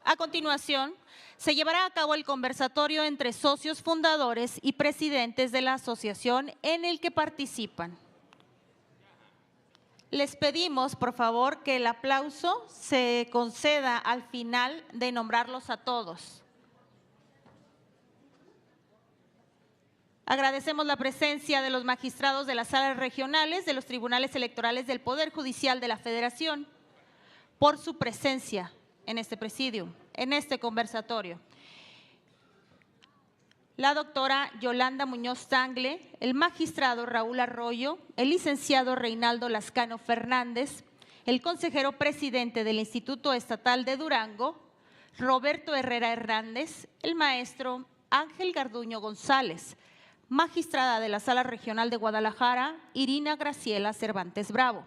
A continuación, se llevará a cabo el conversatorio entre socios fundadores y presidentes de la asociación en el que participan. Les pedimos, por favor, que el aplauso se conceda al final de nombrarlos a todos. Agradecemos la presencia de los magistrados de las salas regionales de los tribunales electorales del Poder Judicial de la Federación por su presencia en este presidium, en este conversatorio. La doctora Yolanda Muñoz Tangle, el magistrado Raúl Arroyo, el licenciado Reinaldo Lascano Fernández, el consejero presidente del Instituto Estatal de Durango, Roberto Herrera Hernández, el maestro Ángel Garduño González, magistrada de la Sala Regional de Guadalajara, Irina Graciela Cervantes Bravo,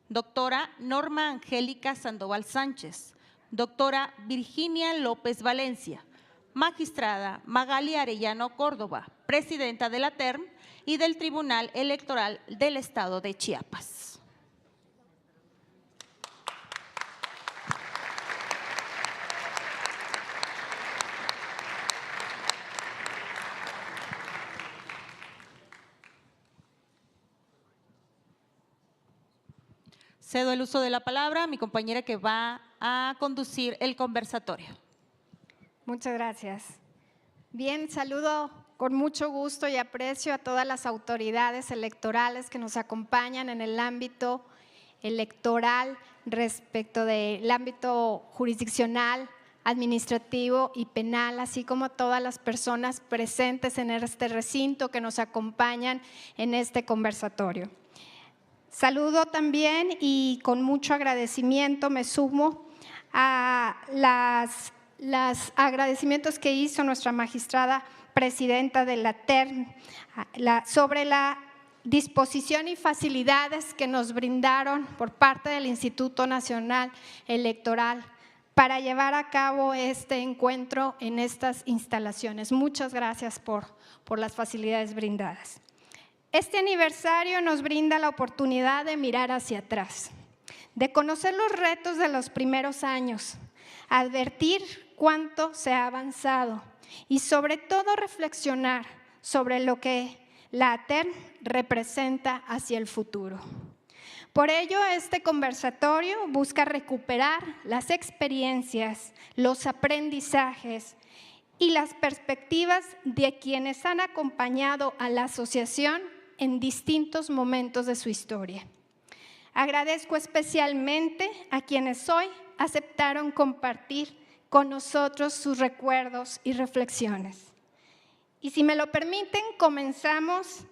doctora Norma Angélica Sandoval Sánchez, doctora Virginia López Valencia, magistrada Magali Arellano Córdoba, presidenta de la TERM y del Tribunal Electoral del Estado de Chiapas. Cedo el uso de la palabra a mi compañera que va a conducir el conversatorio. Muchas gracias. Bien, saludo con mucho gusto y aprecio a todas las autoridades electorales que nos acompañan en el ámbito electoral respecto del ámbito jurisdiccional, administrativo y penal, así como todas las personas presentes en este recinto que nos acompañan en este conversatorio. Saludo también y con mucho agradecimiento me sumo a los agradecimientos que hizo nuestra magistrada presidenta de la TERM sobre la disposición y facilidades que nos brindaron por parte del Instituto Nacional Electoral para llevar a cabo este encuentro en estas instalaciones. Muchas gracias por las facilidades brindadas. Este aniversario nos brinda la oportunidad de mirar hacia atrás, de conocer los retos de los primeros años, advertir cuánto se ha avanzado y sobre todo reflexionar sobre lo que la TERM representa hacia el futuro. Por ello, este conversatorio busca recuperar las experiencias, los aprendizajes y las perspectivas de quienes han acompañado a la asociación en distintos momentos de su historia. Agradezco especialmente a quienes hoy aceptaron compartir con nosotros sus recuerdos y reflexiones. Y si me lo permiten, comenzamos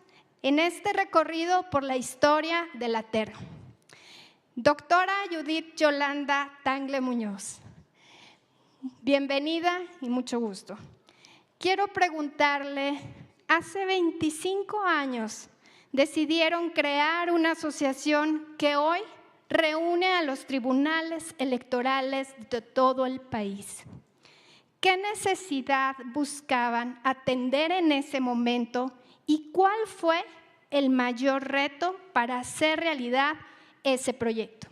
en este recorrido por la historia de la TERM. Doctora Judith Yolanda Tangle Muñoz, bienvenida y mucho gusto. Quiero preguntarle, hace 25 años decidieron crear una asociación que hoy reúne a los tribunales electorales de todo el país. ¿Qué necesidad buscaban atender en ese momento y cuál fue el mayor reto para hacer realidad ese proyecto?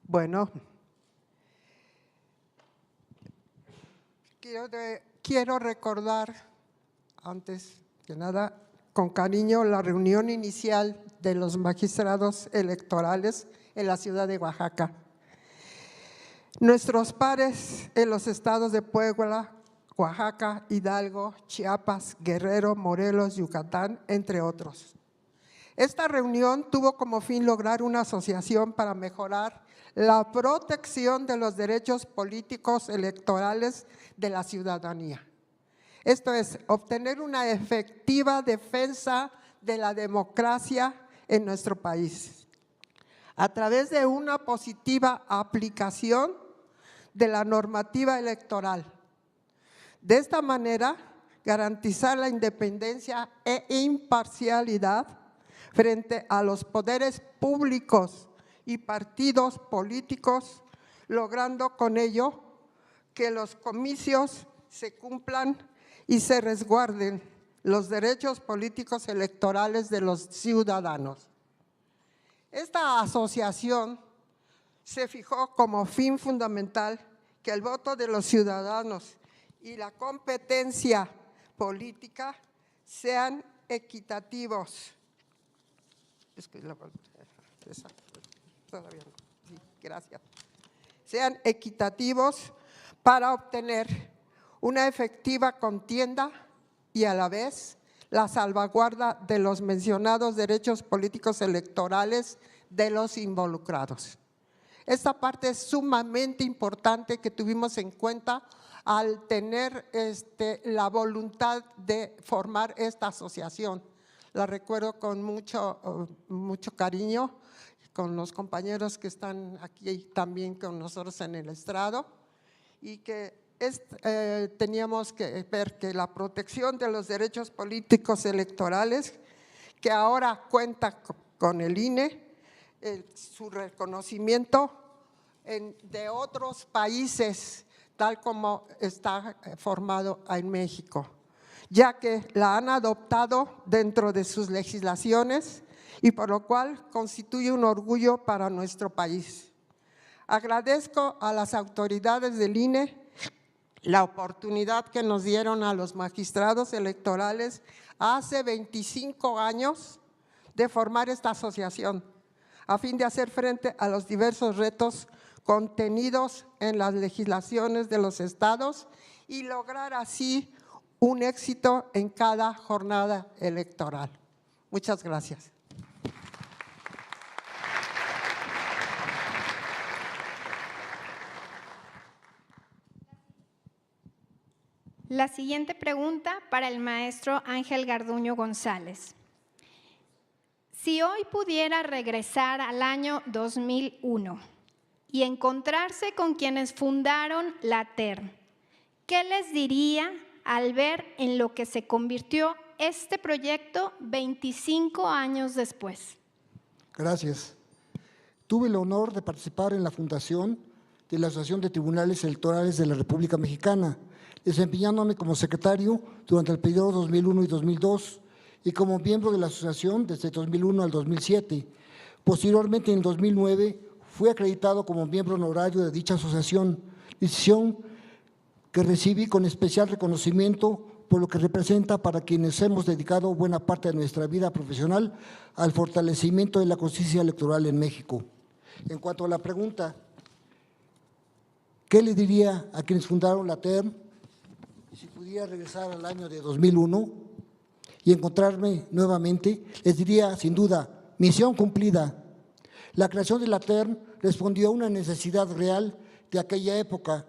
Bueno, quiero recordar, antes que nada, con cariño, la reunión inicial de los magistrados electorales en la ciudad de Oaxaca. Nuestros pares en los estados de Puebla, Oaxaca, Hidalgo, Chiapas, Guerrero, Morelos, Yucatán, entre otros. Esta reunión tuvo como fin lograr una asociación para mejorar la protección de los derechos políticos electorales de la ciudadanía. Esto es, obtener una efectiva defensa de la democracia en nuestro país a través de una positiva aplicación de la normativa electoral. De esta manera, garantizar la independencia e imparcialidad frente a los poderes públicos y partidos políticos, logrando con ello que los comicios se cumplan y se resguarden los derechos políticos electorales de los ciudadanos. Esta asociación se fijó como fin fundamental que el voto de los ciudadanos y la competencia política sean equitativos. Sean equitativos para obtener una efectiva contienda y a la vez la salvaguarda de los mencionados derechos políticos electorales de los involucrados. Esta parte es sumamente importante que tuvimos en cuenta al tener la voluntad de formar esta asociación. La recuerdo con mucho cariño, con los compañeros que están aquí también con nosotros en el estrado, y que teníamos que ver que la protección de los derechos políticos electorales, que ahora cuenta con el INE, su reconocimiento de otros países, tal como está formado en México, ya que la han adoptado dentro de sus legislaciones y por lo cual constituye un orgullo para nuestro país. Agradezco a las autoridades del INE la oportunidad que nos dieron a los magistrados electorales hace 25 años de formar esta asociación, a fin de hacer frente a los diversos retos contenidos en las legislaciones de los estados y lograr así un éxito en cada jornada electoral. Muchas gracias. La siguiente pregunta para el maestro Ángel Garduño González. Si hoy pudiera regresar al año 2001 y encontrarse con quienes fundaron la TERN, ¿qué les diría al ver en lo que se convirtió este proyecto 25 años después? Gracias. Tuve el honor de participar en la fundación de la Asociación de Tribunales Electorales de la República Mexicana, desempeñándome como secretario durante el periodo 2001 y 2002 y como miembro de la asociación desde 2001 al 2007. Posteriormente, en 2009, fui acreditado como miembro honorario de dicha asociación, decisión que recibí con especial reconocimiento por lo que representa para quienes hemos dedicado buena parte de nuestra vida profesional al fortalecimiento de la justicia electoral en México. En cuanto a la pregunta, ¿qué le diría a quienes fundaron la TERN? Si pudiera regresar al año de 2001 y encontrarme nuevamente, les diría sin duda, misión cumplida. La creación de la TERN respondió a una necesidad real de aquella época,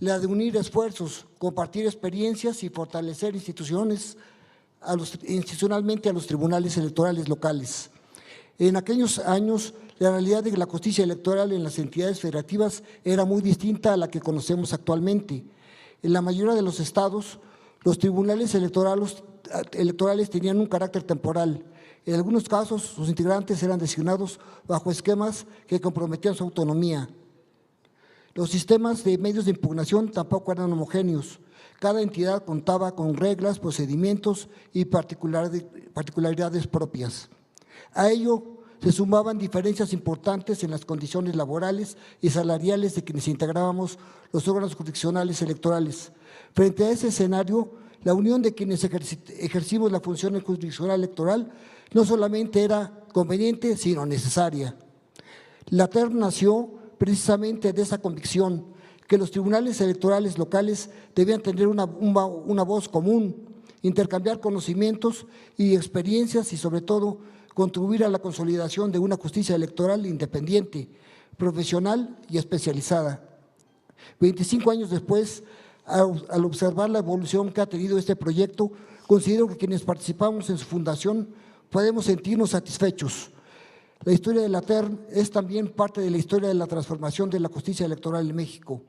la de unir esfuerzos, compartir experiencias y fortalecer institucionalmente a los tribunales electorales locales. En aquellos años, la realidad de la justicia electoral en las entidades federativas era muy distinta a la que conocemos actualmente. En la mayoría de los estados, los tribunales electorales tenían un carácter temporal. En algunos casos, sus integrantes eran designados bajo esquemas que comprometían su autonomía. Los sistemas de medios de impugnación tampoco eran homogéneos. Cada entidad contaba con reglas, procedimientos y particularidades propias. A ello se sumaban diferencias importantes en las condiciones laborales y salariales de quienes integrábamos los órganos jurisdiccionales electorales. Frente a ese escenario, la unión de quienes ejercimos la función jurisdiccional electoral no solamente era conveniente, sino necesaria. La TERN nació precisamente de esa convicción que los tribunales electorales locales debían tener una voz común, intercambiar conocimientos y experiencias y sobre todo contribuir a la consolidación de una justicia electoral independiente, profesional y especializada. 25 años después, al observar la evolución que ha tenido este proyecto, considero que quienes participamos en su fundación podemos sentirnos satisfechos. La historia de la TERN es también parte de la historia de la transformación de la justicia electoral en México.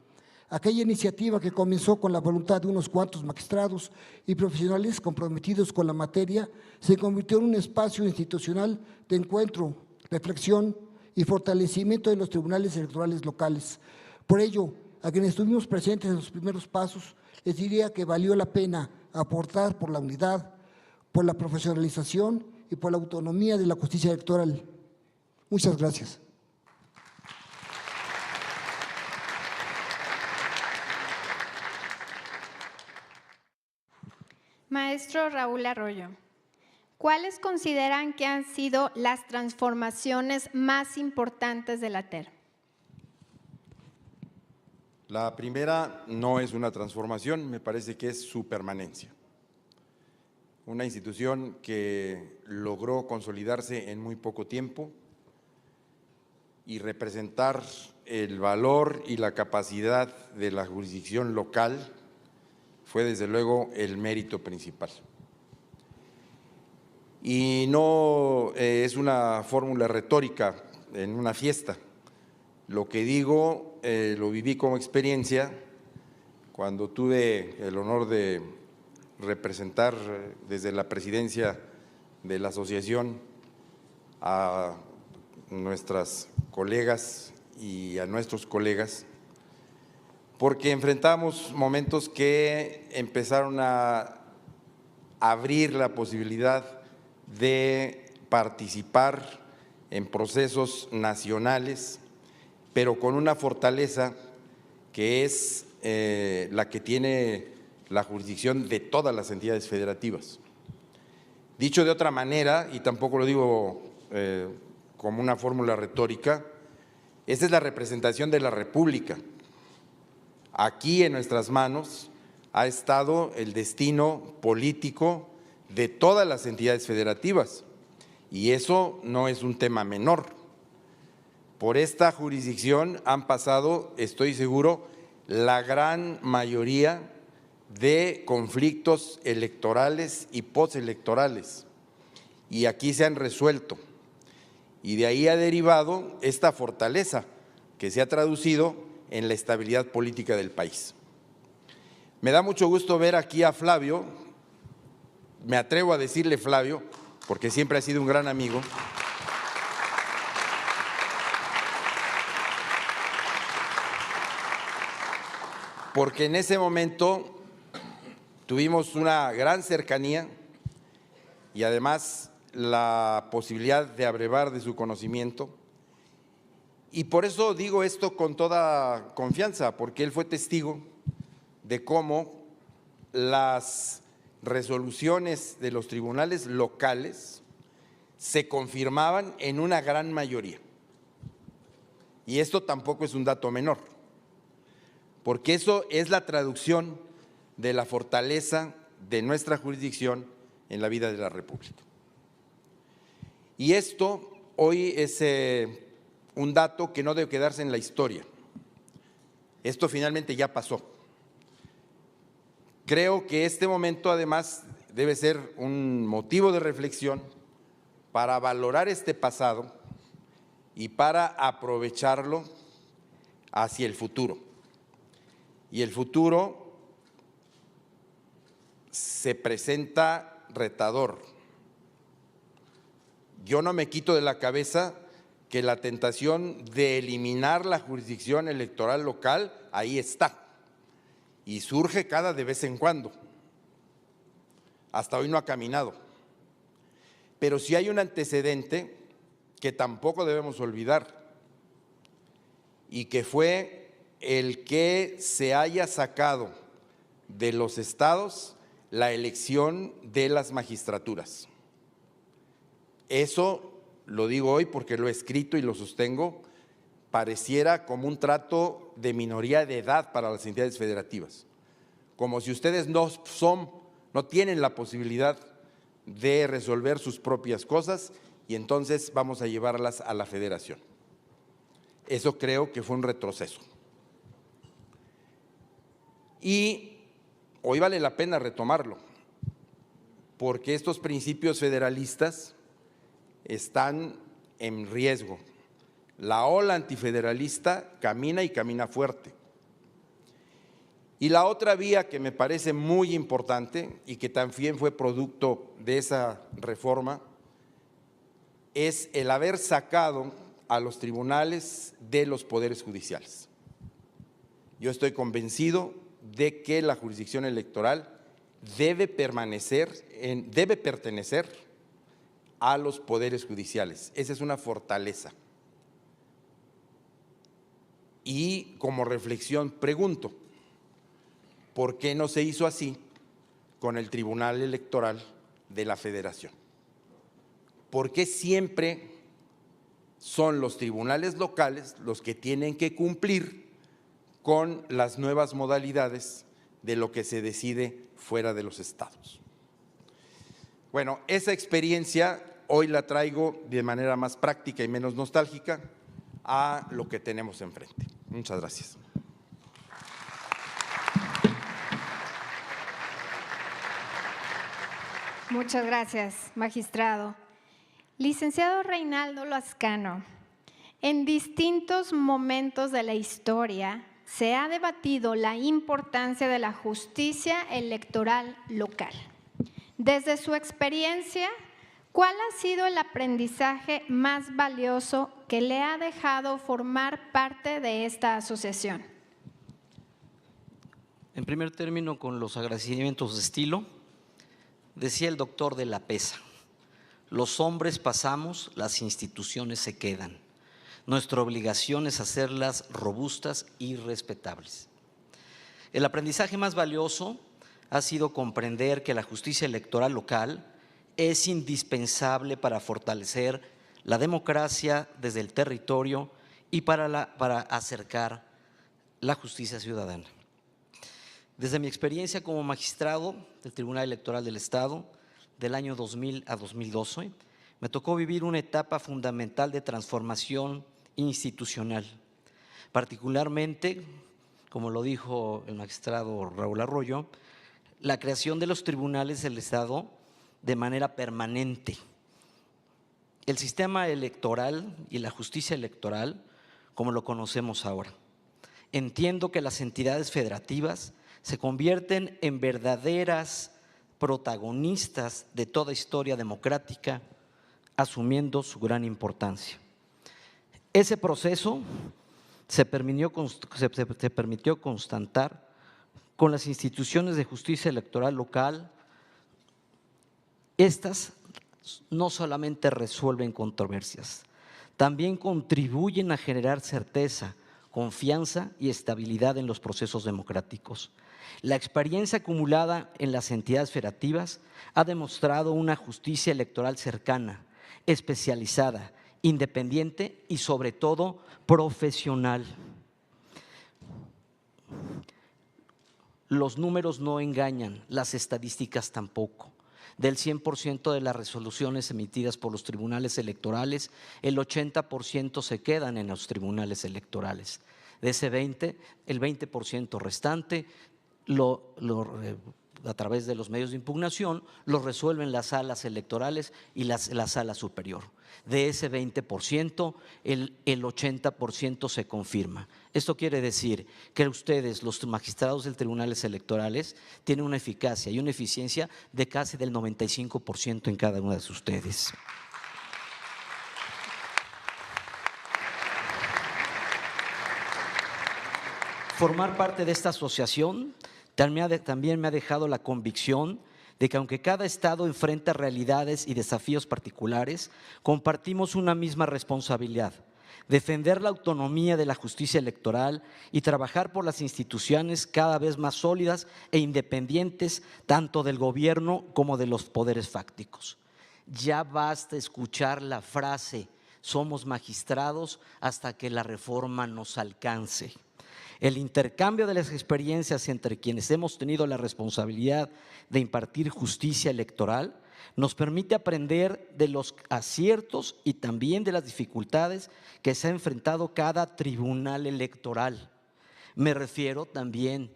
Aquella iniciativa que comenzó con la voluntad de unos cuantos magistrados y profesionales comprometidos con la materia se convirtió en un espacio institucional de encuentro, reflexión y fortalecimiento de los tribunales electorales locales. Por ello, a quienes estuvimos presentes en los primeros pasos, les diría que valió la pena aportar por la unidad, por la profesionalización y por la autonomía de la justicia electoral. Muchas gracias. Maestro Raúl Arroyo, ¿cuáles consideran que han sido las transformaciones más importantes de la TER? La primera no es una transformación, me parece que es su permanencia. Una institución que logró consolidarse en muy poco tiempo y representar el valor y la capacidad de la jurisdicción local fue desde luego el mérito principal. Y no es una fórmula retórica en una fiesta. Lo que digo lo viví como experiencia cuando tuve el honor de representar desde la presidencia de la asociación a nuestras colegas y a nuestros colegas, porque enfrentamos momentos que empezaron a abrir la posibilidad de participar en procesos nacionales, pero con una fortaleza que es la que tiene la jurisdicción de todas las entidades federativas. Dicho de otra manera, y tampoco lo digo como una fórmula retórica, esta es la representación de la República. Aquí en nuestras manos ha estado el destino político de todas las entidades federativas, y eso no es un tema menor. Por esta jurisdicción han pasado, estoy seguro, la gran mayoría de conflictos electorales y postelectorales, y aquí se han resuelto. Y de ahí ha derivado esta fortaleza que se ha traducido en la estabilidad política del país. Me da mucho gusto ver aquí a Flavio, me atrevo a decirle Flavio, porque siempre ha sido un gran amigo. Porque en ese momento tuvimos una gran cercanía y además la posibilidad de abrevar de su conocimiento. Y por eso digo esto con toda confianza, porque él fue testigo de cómo las resoluciones de los tribunales locales se confirmaban en una gran mayoría. Y esto tampoco es un dato menor, porque eso es la traducción de la fortaleza de nuestra jurisdicción en la vida de la República. Y esto hoy es un dato que no debe quedarse en la historia. Esto finalmente ya pasó. Creo que este momento además debe ser un motivo de reflexión para valorar este pasado y para aprovecharlo hacia el futuro. Y el futuro se presenta retador. Yo no me quito de la cabeza que la tentación de eliminar la jurisdicción electoral local ahí está y surge cada de vez en cuando. Hasta hoy no ha caminado. Pero sí hay un antecedente que tampoco debemos olvidar y que fue el que se haya sacado de los estados la elección de las magistraturas. Eso lo digo hoy porque lo he escrito y lo sostengo, pareciera como un trato de minoría de edad para las entidades federativas, como si ustedes no tienen la posibilidad de resolver sus propias cosas y entonces vamos a llevarlas a la federación. Eso creo que fue un retroceso. Y hoy vale la pena retomarlo, porque estos principios federalistas están en riesgo. La ola antifederalista camina y camina fuerte. Y la otra vía que me parece muy importante y que también fue producto de esa reforma es el haber sacado a los tribunales de los poderes judiciales. Yo estoy convencido de que la jurisdicción electoral debe pertenecer a los poderes judiciales. Esa es una fortaleza. Y como reflexión pregunto, ¿por qué no se hizo así con el Tribunal Electoral de la Federación? ¿Por qué siempre son los tribunales locales los que tienen que cumplir con las nuevas modalidades de lo que se decide fuera de los estados? Bueno, esa experiencia hoy la traigo de manera más práctica y menos nostálgica a lo que tenemos enfrente. Muchas gracias. Muchas gracias, magistrado. Licenciado Reinaldo Lascano, en distintos momentos de la historia se ha debatido la importancia de la justicia electoral local. Desde su experiencia, ¿cuál ha sido el aprendizaje más valioso que le ha dejado formar parte de esta asociación? En primer término, con los agradecimientos de estilo, decía el doctor de la Pesa: los hombres pasamos, las instituciones se quedan. Nuestra obligación es hacerlas robustas y respetables. El aprendizaje más valioso ha sido comprender que la justicia electoral local es indispensable para fortalecer la democracia desde el territorio y para acercar la justicia ciudadana. Desde mi experiencia como magistrado del Tribunal Electoral del Estado, del año 2000 a 2012, me tocó vivir una etapa fundamental de transformación institucional, particularmente, como lo dijo el magistrado Raúl Arroyo, la creación de los tribunales del Estado de manera permanente. El sistema electoral y la justicia electoral, como lo conocemos ahora. Entiendo que las entidades federativas se convierten en verdaderas protagonistas de toda historia democrática, asumiendo su gran importancia. Ese proceso se permitió constatar con las instituciones de justicia electoral local. Estas no solamente resuelven controversias, también contribuyen a generar certeza, confianza y estabilidad en los procesos democráticos. La experiencia acumulada en las entidades federativas ha demostrado una justicia electoral cercana, especializada, independiente y sobre todo profesional. Los números no engañan, las estadísticas tampoco. Del 100% de las resoluciones emitidas por los tribunales electorales, el 80% se quedan en los tribunales electorales. De ese 20%, el 20% restante a través de los medios de impugnación lo resuelven las salas electorales y la sala superior. De ese 20%, el 80% se confirma. Esto quiere decir que ustedes, los magistrados del tribunales electorales, tienen una eficacia y una eficiencia de casi del 95% en cada uno de ustedes. Formar parte de esta asociación también me ha dejado la convicción de que aunque cada estado enfrenta realidades y desafíos particulares, compartimos una misma responsabilidad: defender la autonomía de la justicia electoral y trabajar por las instituciones cada vez más sólidas e independientes, tanto del gobierno como de los poderes fácticos. Ya basta escuchar la frase «somos magistrados hasta que la reforma nos alcance». El intercambio de las experiencias entre quienes hemos tenido la responsabilidad de impartir justicia electoral nos permite aprender de los aciertos y también de las dificultades que se ha enfrentado cada tribunal electoral. Me refiero también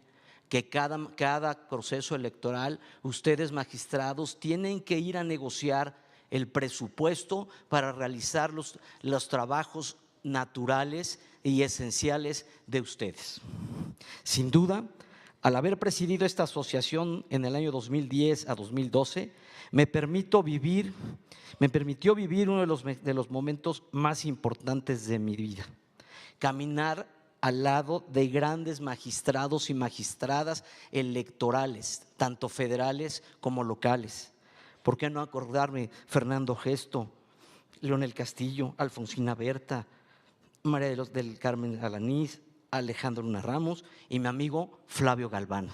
que cada proceso electoral, ustedes magistrados tienen que ir a negociar el presupuesto para realizar los trabajos naturales y esenciales de ustedes. Sin duda, al haber presidido esta asociación en el año 2010 a 2012, me permitió vivir uno de los momentos más importantes de mi vida: caminar al lado de grandes magistrados y magistradas electorales, tanto federales como locales. ¿Por qué no acordarme Fernando Gesto, Leonel Castillo, Alfonsina Berta, María del Carmen Alanís, Alejandro Luna Ramos y mi amigo Flavio Galván?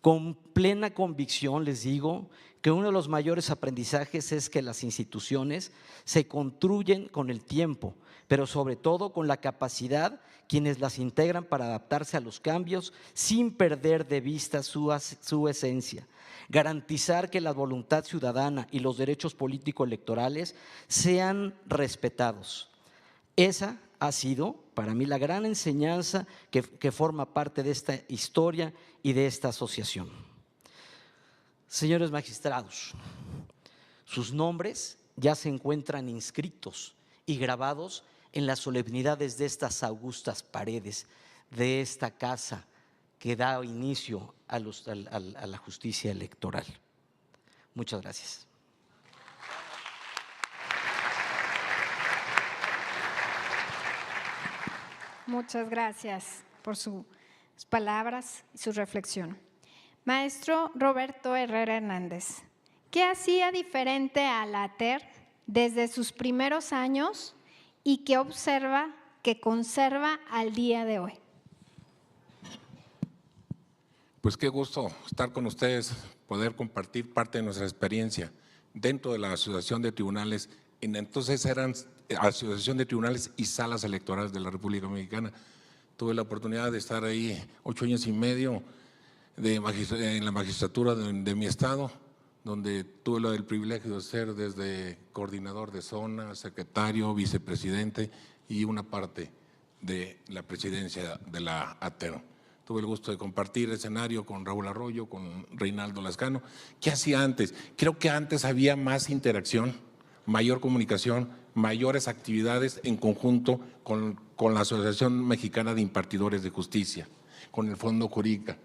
Con plena convicción les digo que uno de los mayores aprendizajes es que las instituciones se construyen con el tiempo, pero sobre todo con la capacidad quienes las integran para adaptarse a los cambios sin perder de vista su esencia. Garantizar que la voluntad ciudadana y los derechos político-electorales sean respetados. Esa ha sido para mí la gran enseñanza que forma parte de esta historia y de esta asociación. Señores magistrados, sus nombres ya se encuentran inscritos y grabados en las solemnidades de estas augustas paredes, de esta casa que da inicio a la justicia electoral. Muchas gracias. Muchas gracias por sus palabras y su reflexión. Maestro Roberto Herrera Hernández, ¿qué hacía diferente a la ATER desde sus primeros años y qué observa que conserva al día de hoy? Pues qué gusto estar con ustedes, poder compartir parte de nuestra experiencia dentro de la Asociación de Tribunales. Entonces eran Asociación de Tribunales y Salas Electorales de la República Mexicana. Tuve la oportunidad de estar ahí 8 años y medio en la magistratura de mi estado, donde tuve el privilegio de ser desde coordinador de zona, secretario, vicepresidente y una parte de la presidencia de la ATER. Tuve el gusto de compartir escenario con Raúl Arroyo, con Reinaldo Lascano. ¿Qué hacía antes? Creo que antes había más interacción, mayor comunicación, mayores actividades en conjunto con la Asociación Mexicana de Impartidores de Justicia, con el Fondo Jurídica.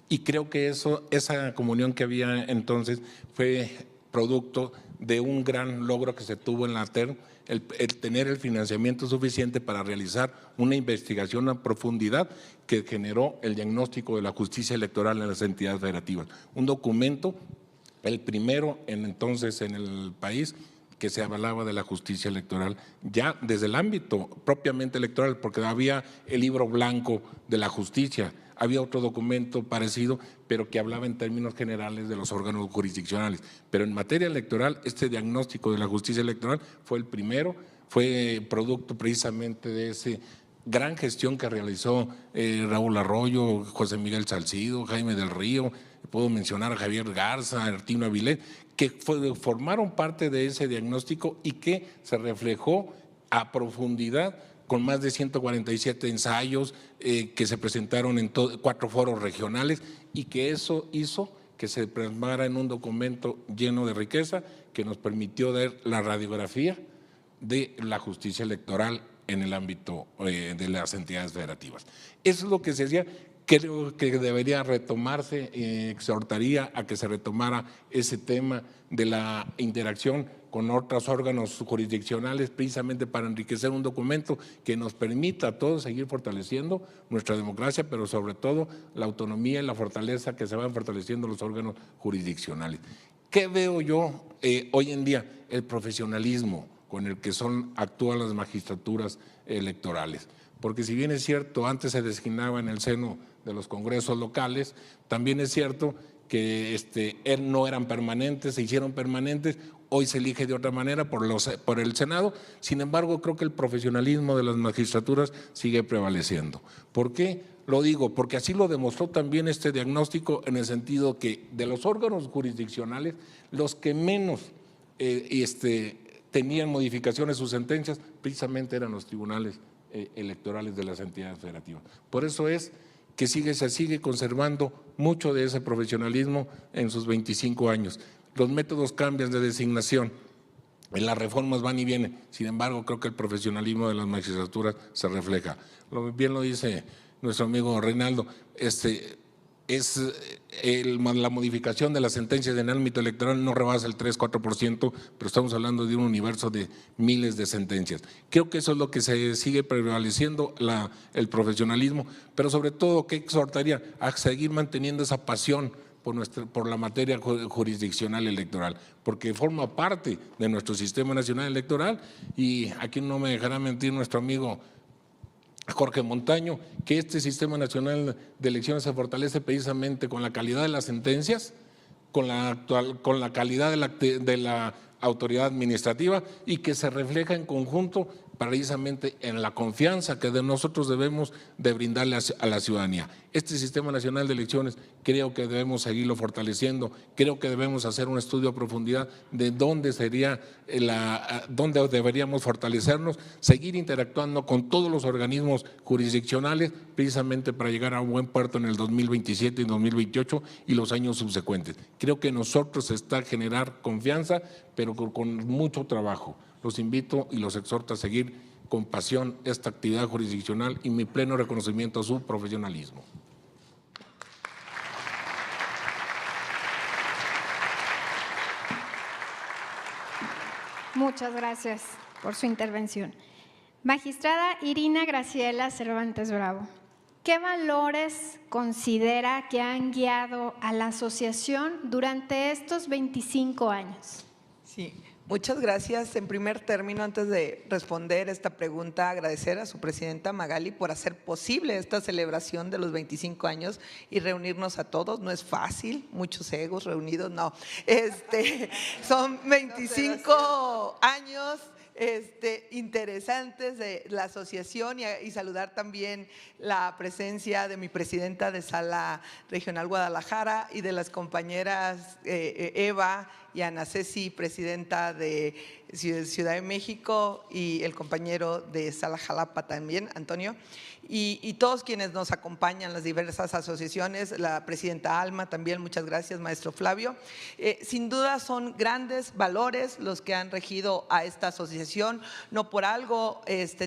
Y creo que esa comunión que había entonces fue producto de un gran logro que se tuvo en la ATER, el tener el financiamiento suficiente para realizar una investigación a profundidad que generó el diagnóstico de la justicia electoral en las entidades federativas. Un documento, el primero entonces en el país, que se avalaba de la justicia electoral, ya desde el ámbito propiamente electoral, porque había el libro blanco de la justicia, había otro documento parecido, pero que hablaba en términos generales de los órganos jurisdiccionales. Pero en materia electoral, este diagnóstico de la justicia electoral fue el primero, fue producto precisamente de esa gran gestión que realizó Raúl Arroyo, José Miguel Salcido, Jaime del Río, puedo mencionar a Javier Garza, Artino Avilés, que formaron parte de ese diagnóstico y que se reflejó a profundidad con más de 147 ensayos que se presentaron en 4 foros regionales y que eso hizo que se plasmara en un documento lleno de riqueza que nos permitió ver la radiografía de la justicia electoral en el ámbito de las entidades federativas. Eso es lo que se hacía. Creo que debería retomarse, exhortaría a que se retomara ese tema de la interacción con otros órganos jurisdiccionales precisamente para enriquecer un documento que nos permita a todos seguir fortaleciendo nuestra democracia, pero sobre todo la autonomía y la fortaleza que se van fortaleciendo los órganos jurisdiccionales. ¿Qué veo yo hoy en día? El profesionalismo con el que actúan las magistraturas electorales. Porque si bien es cierto, antes se designaba en el seno de los congresos locales, también es cierto que no eran permanentes, se hicieron permanentes, hoy se elige de otra manera por el Senado. Sin embargo, creo que el profesionalismo de las magistraturas sigue prevaleciendo. ¿Por qué? Lo digo porque así lo demostró también este diagnóstico, en el sentido que de los órganos jurisdiccionales, los que menos tenían modificaciones sus sentencias, precisamente eran los tribunales electorales de las entidades federativas. Por eso es que se sigue conservando mucho de ese profesionalismo en sus 25 años. Los métodos cambian de designación, las reformas van y vienen, sin embargo creo que el profesionalismo de las magistraturas se refleja. Bien lo dice nuestro amigo Reinaldo, la modificación de las sentencias en el ámbito electoral no rebasa el 3-4%, pero estamos hablando de un universo de miles de sentencias. Creo que eso es lo que se sigue prevaleciendo, el profesionalismo, pero sobre todo que exhortaría a seguir manteniendo esa pasión por la materia jurisdiccional electoral, porque forma parte de nuestro sistema nacional electoral, y aquí no me dejará mentir nuestro amigo Jorge Montaño, que este sistema nacional de elecciones se fortalece precisamente con la calidad de las sentencias, con la calidad de la autoridad administrativa, y que se refleja en conjunto precisamente en la confianza que nosotros debemos de brindarle a la ciudadanía. Este Sistema Nacional de Elecciones creo que debemos seguirlo fortaleciendo, creo que debemos hacer un estudio a profundidad de dónde deberíamos fortalecernos, seguir interactuando con todos los organismos jurisdiccionales precisamente para llegar a un buen puerto en el 2027 y 2028 y los años subsecuentes. Creo que nosotros está a generar confianza, pero con mucho trabajo. Los invito y los exhorto a seguir con pasión esta actividad jurisdiccional y mi pleno reconocimiento a su profesionalismo. Muchas gracias por su intervención. Magistrada Irina Graciela Cervantes Bravo, ¿qué valores considera que han guiado a la asociación durante estos 25 años? Sí. Muchas gracias. En primer término, antes de responder esta pregunta, agradecer a su presidenta Magali por hacer posible esta celebración de los 25 años y reunirnos a todos. No es fácil, muchos egos reunidos, no. Son 25 años interesantes de la asociación y saludar también la presencia de mi presidenta de Sala Regional Guadalajara y de las compañeras Eva y Ana Ceci, presidenta de Ciudad de México, y el compañero de Sala Jalapa también, Antonio, y todos quienes nos acompañan, las diversas asociaciones, la presidenta Alma también, muchas gracias, maestro Flavio. Sin duda son grandes valores los que han regido a esta asociación, no por algo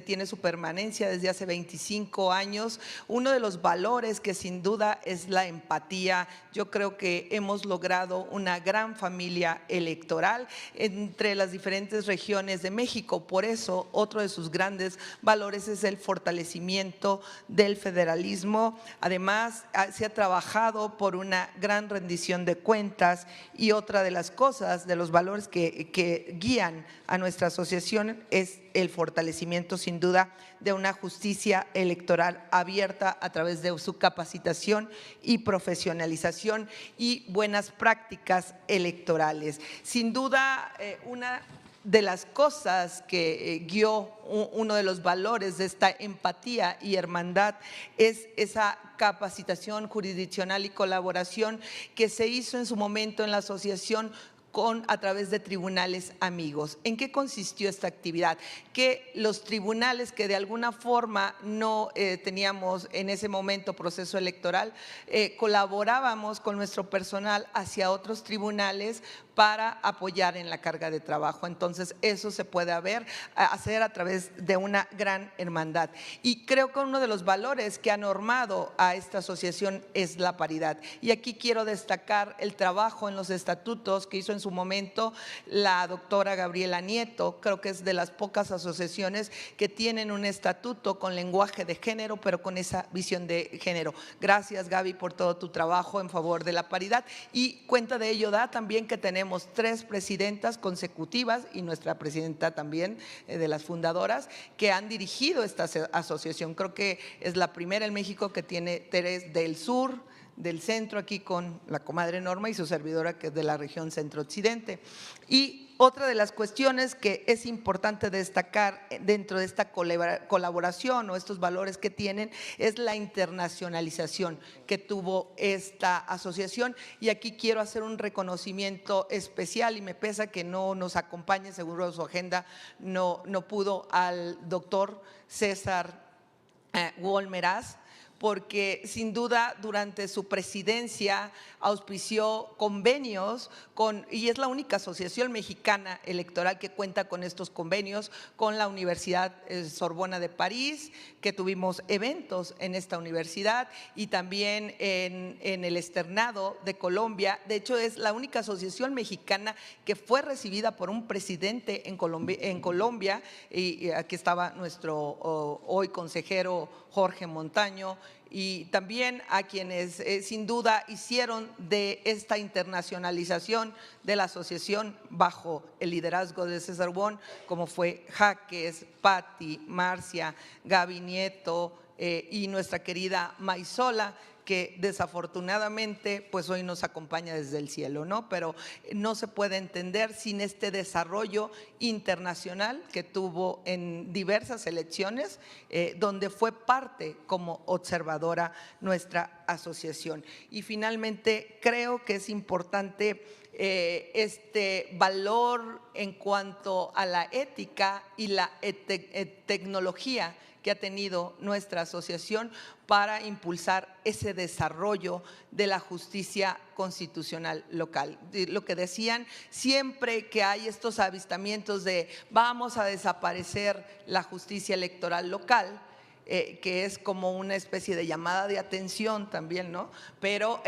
tiene su permanencia desde hace 25 años. Uno de los valores que sin duda es la empatía. Yo creo que hemos logrado una gran familia electoral entre las diferentes regiones de México. Por eso, otro de sus grandes valores es el fortalecimiento del federalismo. Además, se ha trabajado por una gran rendición de cuentas, y otra de las cosas, de los valores que guían a nuestra asociación es el fortalecimiento sin duda de una justicia electoral abierta a través de su capacitación y profesionalización y buenas prácticas electorales. Sin duda, una de las cosas que guió uno de los valores de esta empatía y hermandad es esa capacitación jurisdiccional y colaboración que se hizo en su momento en la asociación a través de tribunales amigos. ¿En qué consistió esta actividad? Que los tribunales que de alguna forma no teníamos en ese momento proceso electoral, colaborábamos con nuestro personal hacia otros tribunales para apoyar en la carga de trabajo. Entonces, eso se puede hacer a través de una gran hermandad. Y creo que uno de los valores que ha normado a esta asociación es la paridad. Y aquí quiero destacar el trabajo en los estatutos que hizo en su momento la doctora Gabriela Nieto. Creo que es de las pocas asociaciones que tienen un estatuto con lenguaje de género, pero con esa visión de género. Gracias, Gaby, por todo tu trabajo en favor de la paridad. Y cuenta de ello da también que tenemos 3 presidentas consecutivas y nuestra presidenta también de las fundadoras que han dirigido esta asociación. Creo que es la primera en México que tiene 3 del sur, del centro, aquí con la comadre Norma y su servidora, que es de la región centro-occidente. Y otra de las cuestiones que es importante destacar dentro de esta colaboración o estos valores que tienen es la internacionalización que tuvo esta asociación. Y aquí quiero hacer un reconocimiento especial, y me pesa que no nos acompañe, seguro su agenda no pudo, al doctor César Wolmeraz, porque sin duda durante su presidencia auspició convenios y es la única asociación mexicana electoral que cuenta con estos convenios con la Universidad Sorbona de París, que tuvimos eventos en esta universidad, y también en el Externado de Colombia. De hecho, es la única asociación mexicana que fue recibida por un presidente en Colombia, y aquí estaba nuestro hoy consejero Jorge Montaño, y también a quienes sin duda hicieron de esta internacionalización de la asociación bajo el liderazgo de César Won, como fue Jaques, Patti, Marcia, Gaby Nieto y nuestra querida Maisola, que desafortunadamente pues hoy nos acompaña desde el cielo, ¿no? Pero no se puede entender sin este desarrollo internacional que tuvo en diversas elecciones, donde fue parte como observadora nuestra asociación. Y finalmente creo que es importante este valor en cuanto a la ética y la tecnología que ha tenido nuestra asociación para impulsar ese desarrollo de la justicia constitucional local. Lo que decían, siempre que hay estos avistamientos de vamos a desaparecer la justicia electoral local, que es como una especie de llamada de atención también, ¿no? Pero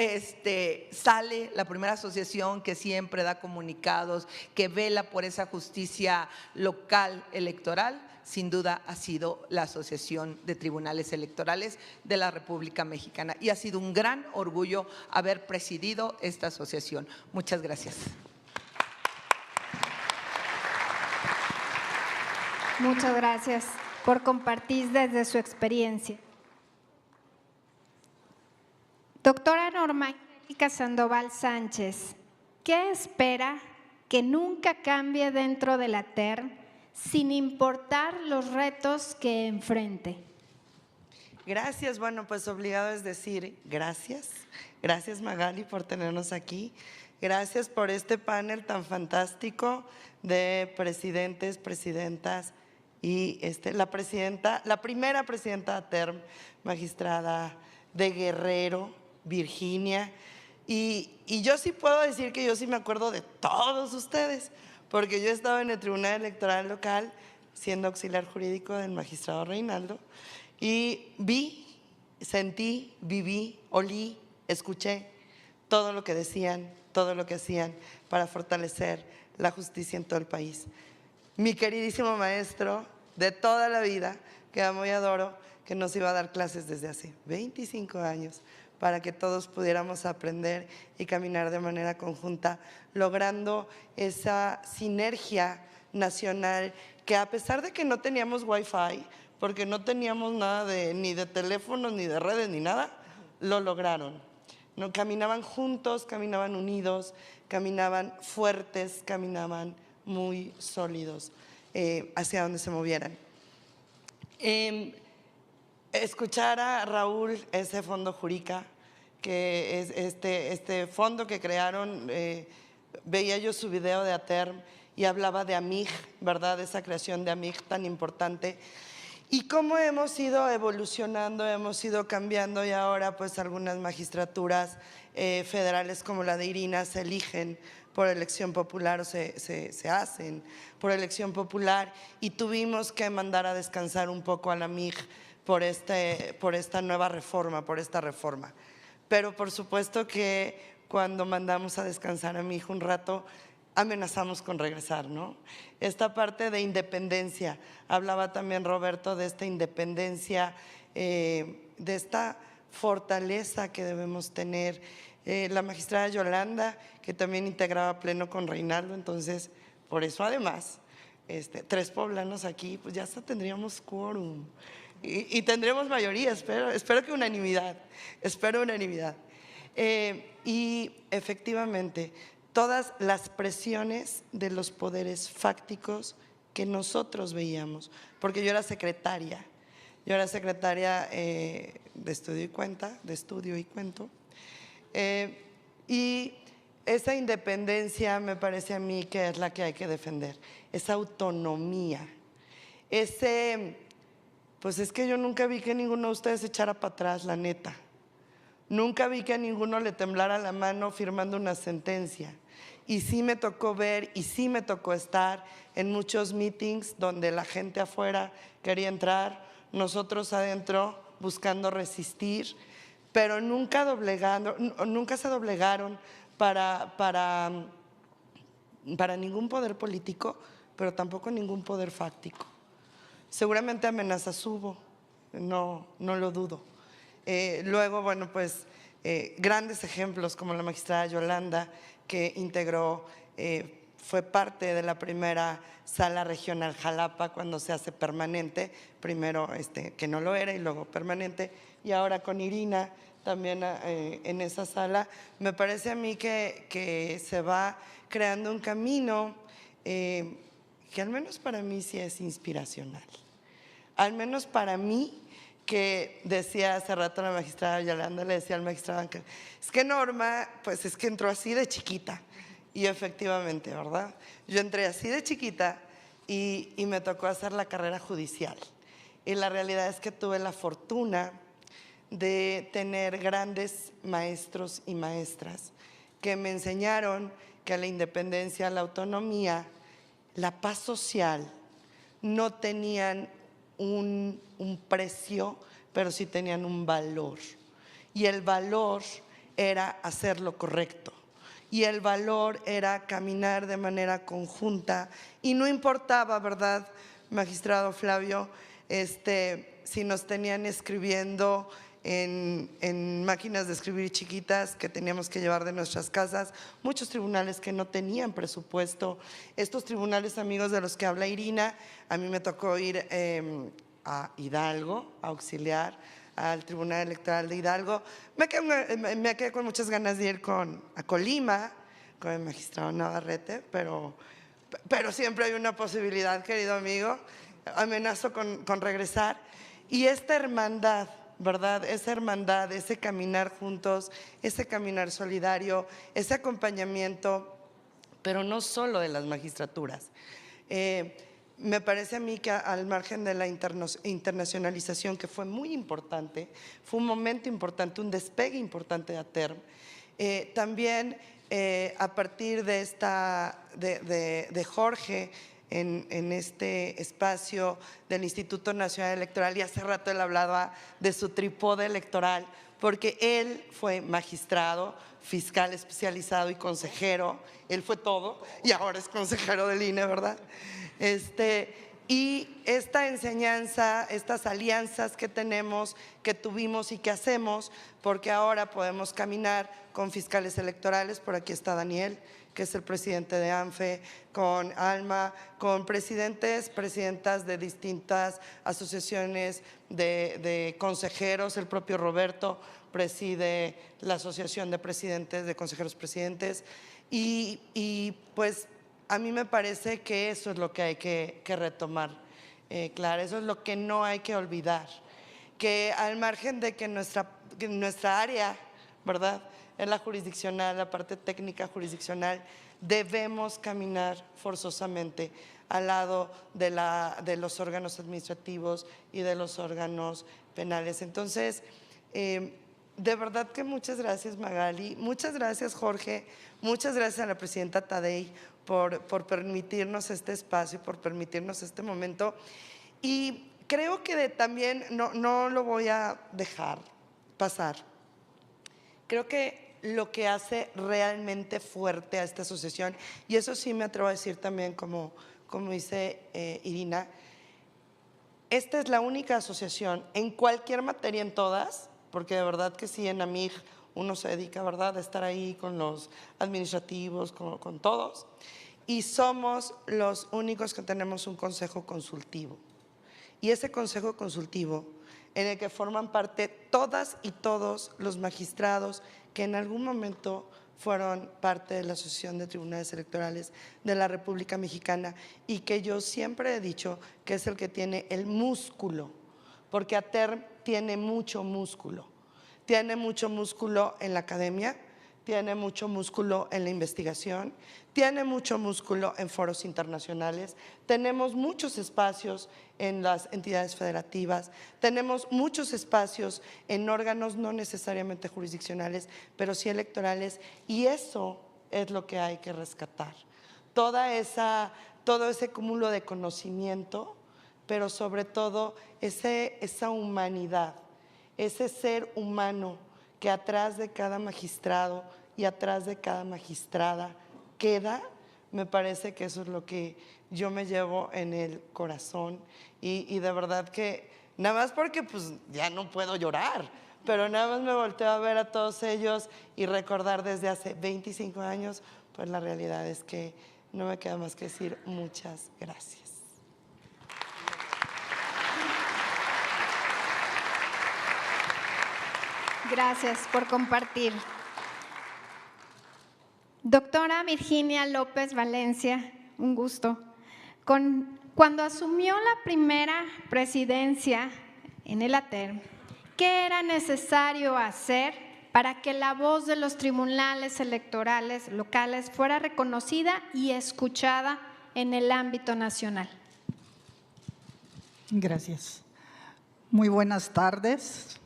sale la primera asociación que siempre da comunicados, que vela por esa justicia local electoral, sin duda ha sido la Asociación de Tribunales Electorales de la República Mexicana, y ha sido un gran orgullo haber presidido esta asociación. Muchas gracias. Muchas gracias por compartir desde su experiencia. Doctora Norma Angélica Sandoval Sánchez, ¿qué espera que nunca cambie dentro de la TERM sin importar los retos que enfrente? Gracias, bueno, pues obligado es decir gracias. Gracias, Magali, por tenernos aquí. Gracias por este panel tan fantástico de presidentes, presidentas y la primera presidenta de TERM, magistrada de Guerrero, Virginia. Y yo sí puedo decir que yo sí me acuerdo de todos ustedes, porque yo estaba en el Tribunal Electoral Local siendo auxiliar jurídico del magistrado Reinaldo, y vi, sentí, viví, olí, escuché todo lo que decían, todo lo que hacían para fortalecer la justicia en todo el país. Mi queridísimo maestro de toda la vida, que amo y adoro, que nos iba a dar clases desde hace 25 años, para que todos pudiéramos aprender y caminar de manera conjunta, logrando esa sinergia nacional que, a pesar de que no teníamos Wi-Fi, porque no teníamos nada ni de teléfonos, ni de redes, ni nada, lo lograron. No, caminaban juntos, caminaban unidos, caminaban fuertes, caminaban muy sólidos hacia donde se movieran. Escuchar a Raúl, ese fondo Juríca, que es este fondo que crearon, veía yo su video de ATERM y hablaba de AMIG, ¿verdad? Esa creación de AMIG tan importante. Y cómo hemos ido evolucionando, hemos ido cambiando, y ahora pues algunas magistraturas federales como la de Irina se eligen por elección popular o se hacen por elección popular, y tuvimos que mandar a descansar un poco a la MIG por esta nueva reforma, por esta reforma. Pero por supuesto que cuando mandamos a descansar a mi hijo un rato, amenazamos con regresar, ¿no? Esta parte de independencia, hablaba también Roberto de esta independencia, de esta fortaleza que debemos tener. La magistrada Yolanda, que también integraba pleno con Reinaldo, entonces por eso además, 3 poblanos aquí, pues ya hasta tendríamos quórum. Y tendremos mayoría, espero que unanimidad, espero unanimidad. Y efectivamente, todas las presiones de los poderes fácticos que nosotros veíamos, porque yo era secretaria de estudio y cuento, y esa independencia me parece a mí que es la que hay que defender, esa autonomía, ese Pues es que yo nunca vi que ninguno de ustedes se echara para atrás, la neta. Nunca vi que a ninguno le temblara la mano firmando una sentencia. Y sí me tocó ver y sí me tocó estar en muchos meetings donde la gente afuera quería entrar, nosotros adentro buscando resistir, pero nunca se doblegaron para ningún poder político, pero tampoco ningún poder fáctico. Seguramente amenazas hubo, no lo dudo. Luego, bueno, pues grandes ejemplos como la magistrada Yolanda, que integró, fue parte de la primera sala regional Jalapa cuando se hace permanente, primero que no lo era y luego permanente, y ahora con Irina también en esa sala. Me parece a mí que se va creando un camino que al menos para mí sí es inspiracional. Al menos para mí, que decía hace rato la magistrada Yolanda, le decía al magistrado que es que Norma, pues es que entró así de chiquita. Y efectivamente, ¿verdad? Yo entré así de chiquita y me tocó hacer la carrera judicial. Y la realidad es que tuve la fortuna de tener grandes maestros y maestras que me enseñaron que la independencia, la autonomía, la paz social no tenían un precio, pero sí tenían un valor. Y el valor era hacer lo correcto. Y el valor era caminar de manera conjunta. Y no importaba, ¿verdad, magistrado Flavio? Si nos tenían escribiendo en máquinas de escribir chiquitas que teníamos que llevar de nuestras casas, muchos tribunales que no tenían presupuesto. Estos tribunales, amigos, de los que habla Irina, a mí me tocó ir a Hidalgo, a auxiliar al Tribunal Electoral de Hidalgo. Me quedé con muchas ganas de ir a Colima, con el magistrado Navarrete, pero siempre hay una posibilidad, querido amigo. Amenazo con regresar. Y esta hermandad, ¿verdad? Esa hermandad, ese caminar juntos, ese caminar solidario, ese acompañamiento, pero no solo de las magistraturas. Me parece a mí que al margen de la internacionalización, que fue muy importante, fue un momento importante, un despegue importante de ATERM, también a partir de Jorge, en este espacio del Instituto Nacional Electoral, y hace rato él hablaba de su trípode electoral, porque él fue magistrado, fiscal especializado y consejero. Él fue todo y ahora es consejero del INE, ¿verdad? Y esta enseñanza, estas alianzas que tenemos, que tuvimos y que hacemos, porque ahora podemos caminar con fiscales electorales. Por aquí está Daniel, que es el presidente de ANFE, con Alma, con presidentas de distintas asociaciones de consejeros. El propio Roberto preside la Asociación de Presidentes, de Consejeros Presidentes. Y pues a mí me parece que eso es lo que hay que retomar, Clara, eso es lo que no hay que olvidar, que al margen de que nuestra área, ¿verdad?, es la jurisdiccional, la parte técnica jurisdiccional, debemos caminar forzosamente al lado de los órganos administrativos y de los órganos penales. Entonces, de verdad que muchas gracias, Magali, muchas gracias, Jorge, muchas gracias a la presidenta Tadei por permitirnos este espacio, por permitirnos este momento. Y creo que también no lo voy a dejar pasar. Creo que lo que hace realmente fuerte a esta asociación, y eso sí me atrevo a decir también como dice Irina, esta es la única asociación en cualquier materia, en todas, porque de verdad que sí, en AMIG uno se dedica, ¿verdad?, a estar ahí con los administrativos, con todos, y somos los únicos que tenemos un consejo consultivo. Y ese consejo consultivo, en el que forman parte todas y todos los magistrados que en algún momento fueron parte de la Asociación de Tribunales Electorales de la República Mexicana, y que yo siempre he dicho que es el que tiene el músculo, porque ATERM tiene mucho músculo en la academia, tiene mucho músculo en la investigación, tiene mucho músculo en foros internacionales, tenemos muchos espacios en las entidades federativas, tenemos muchos espacios en órganos no necesariamente jurisdiccionales, pero sí electorales, y eso es lo que hay que rescatar. Todo ese cúmulo de conocimiento, pero sobre todo esa humanidad, ese ser humano que atrás de cada magistrado y atrás de cada magistrada queda, me parece que eso es lo que yo me llevo en el corazón y de verdad que, nada más porque pues ya no puedo llorar, pero nada más me volteo a ver a todos ellos y recordar desde hace 25 años, pues la realidad es que no me queda más que decir muchas gracias. Gracias por compartir. Doctora Virginia López Valencia, un gusto. Cuando asumió la primera presidencia en el ATER, ¿qué era necesario hacer para que la voz de los tribunales electorales locales fuera reconocida y escuchada en el ámbito nacional? Gracias. Muy buenas tardes.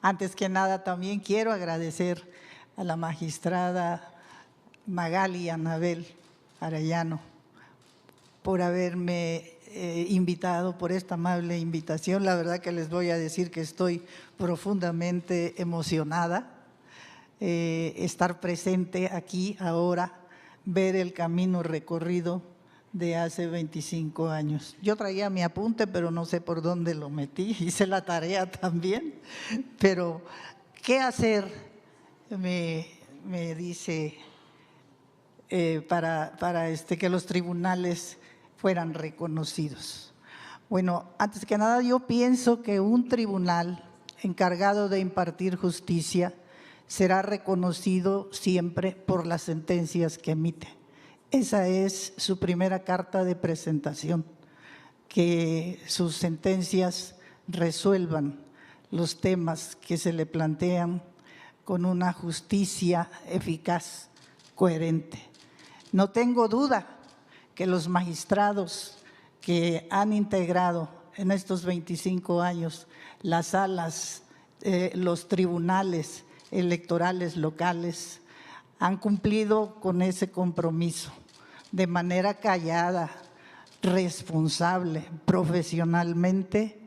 Antes que nada, también quiero agradecer a la magistrada Magali Anabel Arellano por haberme invitado, por esta amable invitación. La verdad que les voy a decir que estoy profundamente emocionada. Estar presente aquí ahora, ver el camino recorrido de hace 25 años. Yo traía mi apunte, pero no sé por dónde lo metí, hice la tarea también, pero ¿qué hacer? Me dice para que los tribunales fueran reconocidos. Bueno, antes que nada yo pienso que un tribunal encargado de impartir justicia será reconocido siempre por las sentencias que emite. Esa es su primera carta de presentación, que sus sentencias resuelvan los temas que se le plantean con una justicia eficaz, coherente. No tengo duda que los magistrados que han integrado en estos 25 años las salas, los tribunales electorales locales, han cumplido con ese compromiso de manera callada, responsable, profesionalmente,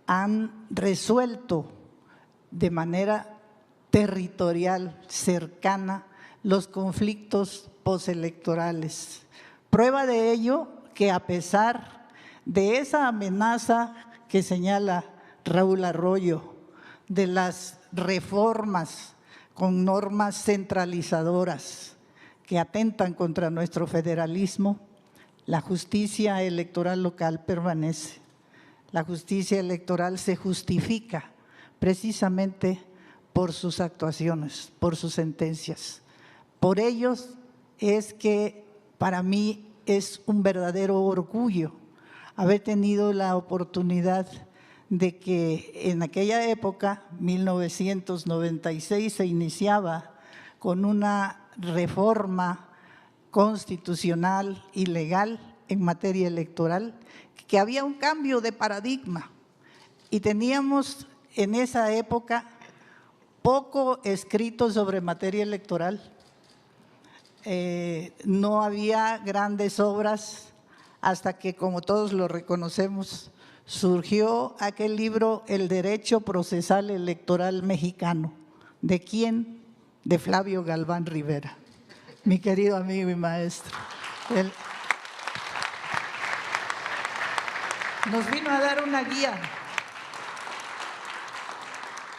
han resuelto de manera territorial, cercana, los conflictos postelectorales. Prueba de ello que a pesar de esa amenaza que señala Raúl Arroyo, de las reformas con normas centralizadoras que atentan contra nuestro federalismo, la justicia electoral local permanece. La justicia electoral se justifica precisamente por sus actuaciones, por sus sentencias. Por ellos es que para mí es un verdadero orgullo haber tenido la oportunidad de que en aquella época, 1996, se iniciaba con una reforma constitucional y legal en materia electoral, que había un cambio de paradigma y teníamos en esa época poco escrito sobre materia electoral. No había grandes obras hasta que, como todos lo reconocemos, surgió aquel libro El Derecho Procesal Electoral Mexicano. ¿De quién? De Flavio Galván Rivera, mi querido amigo y maestro. Él nos vino a dar una guía,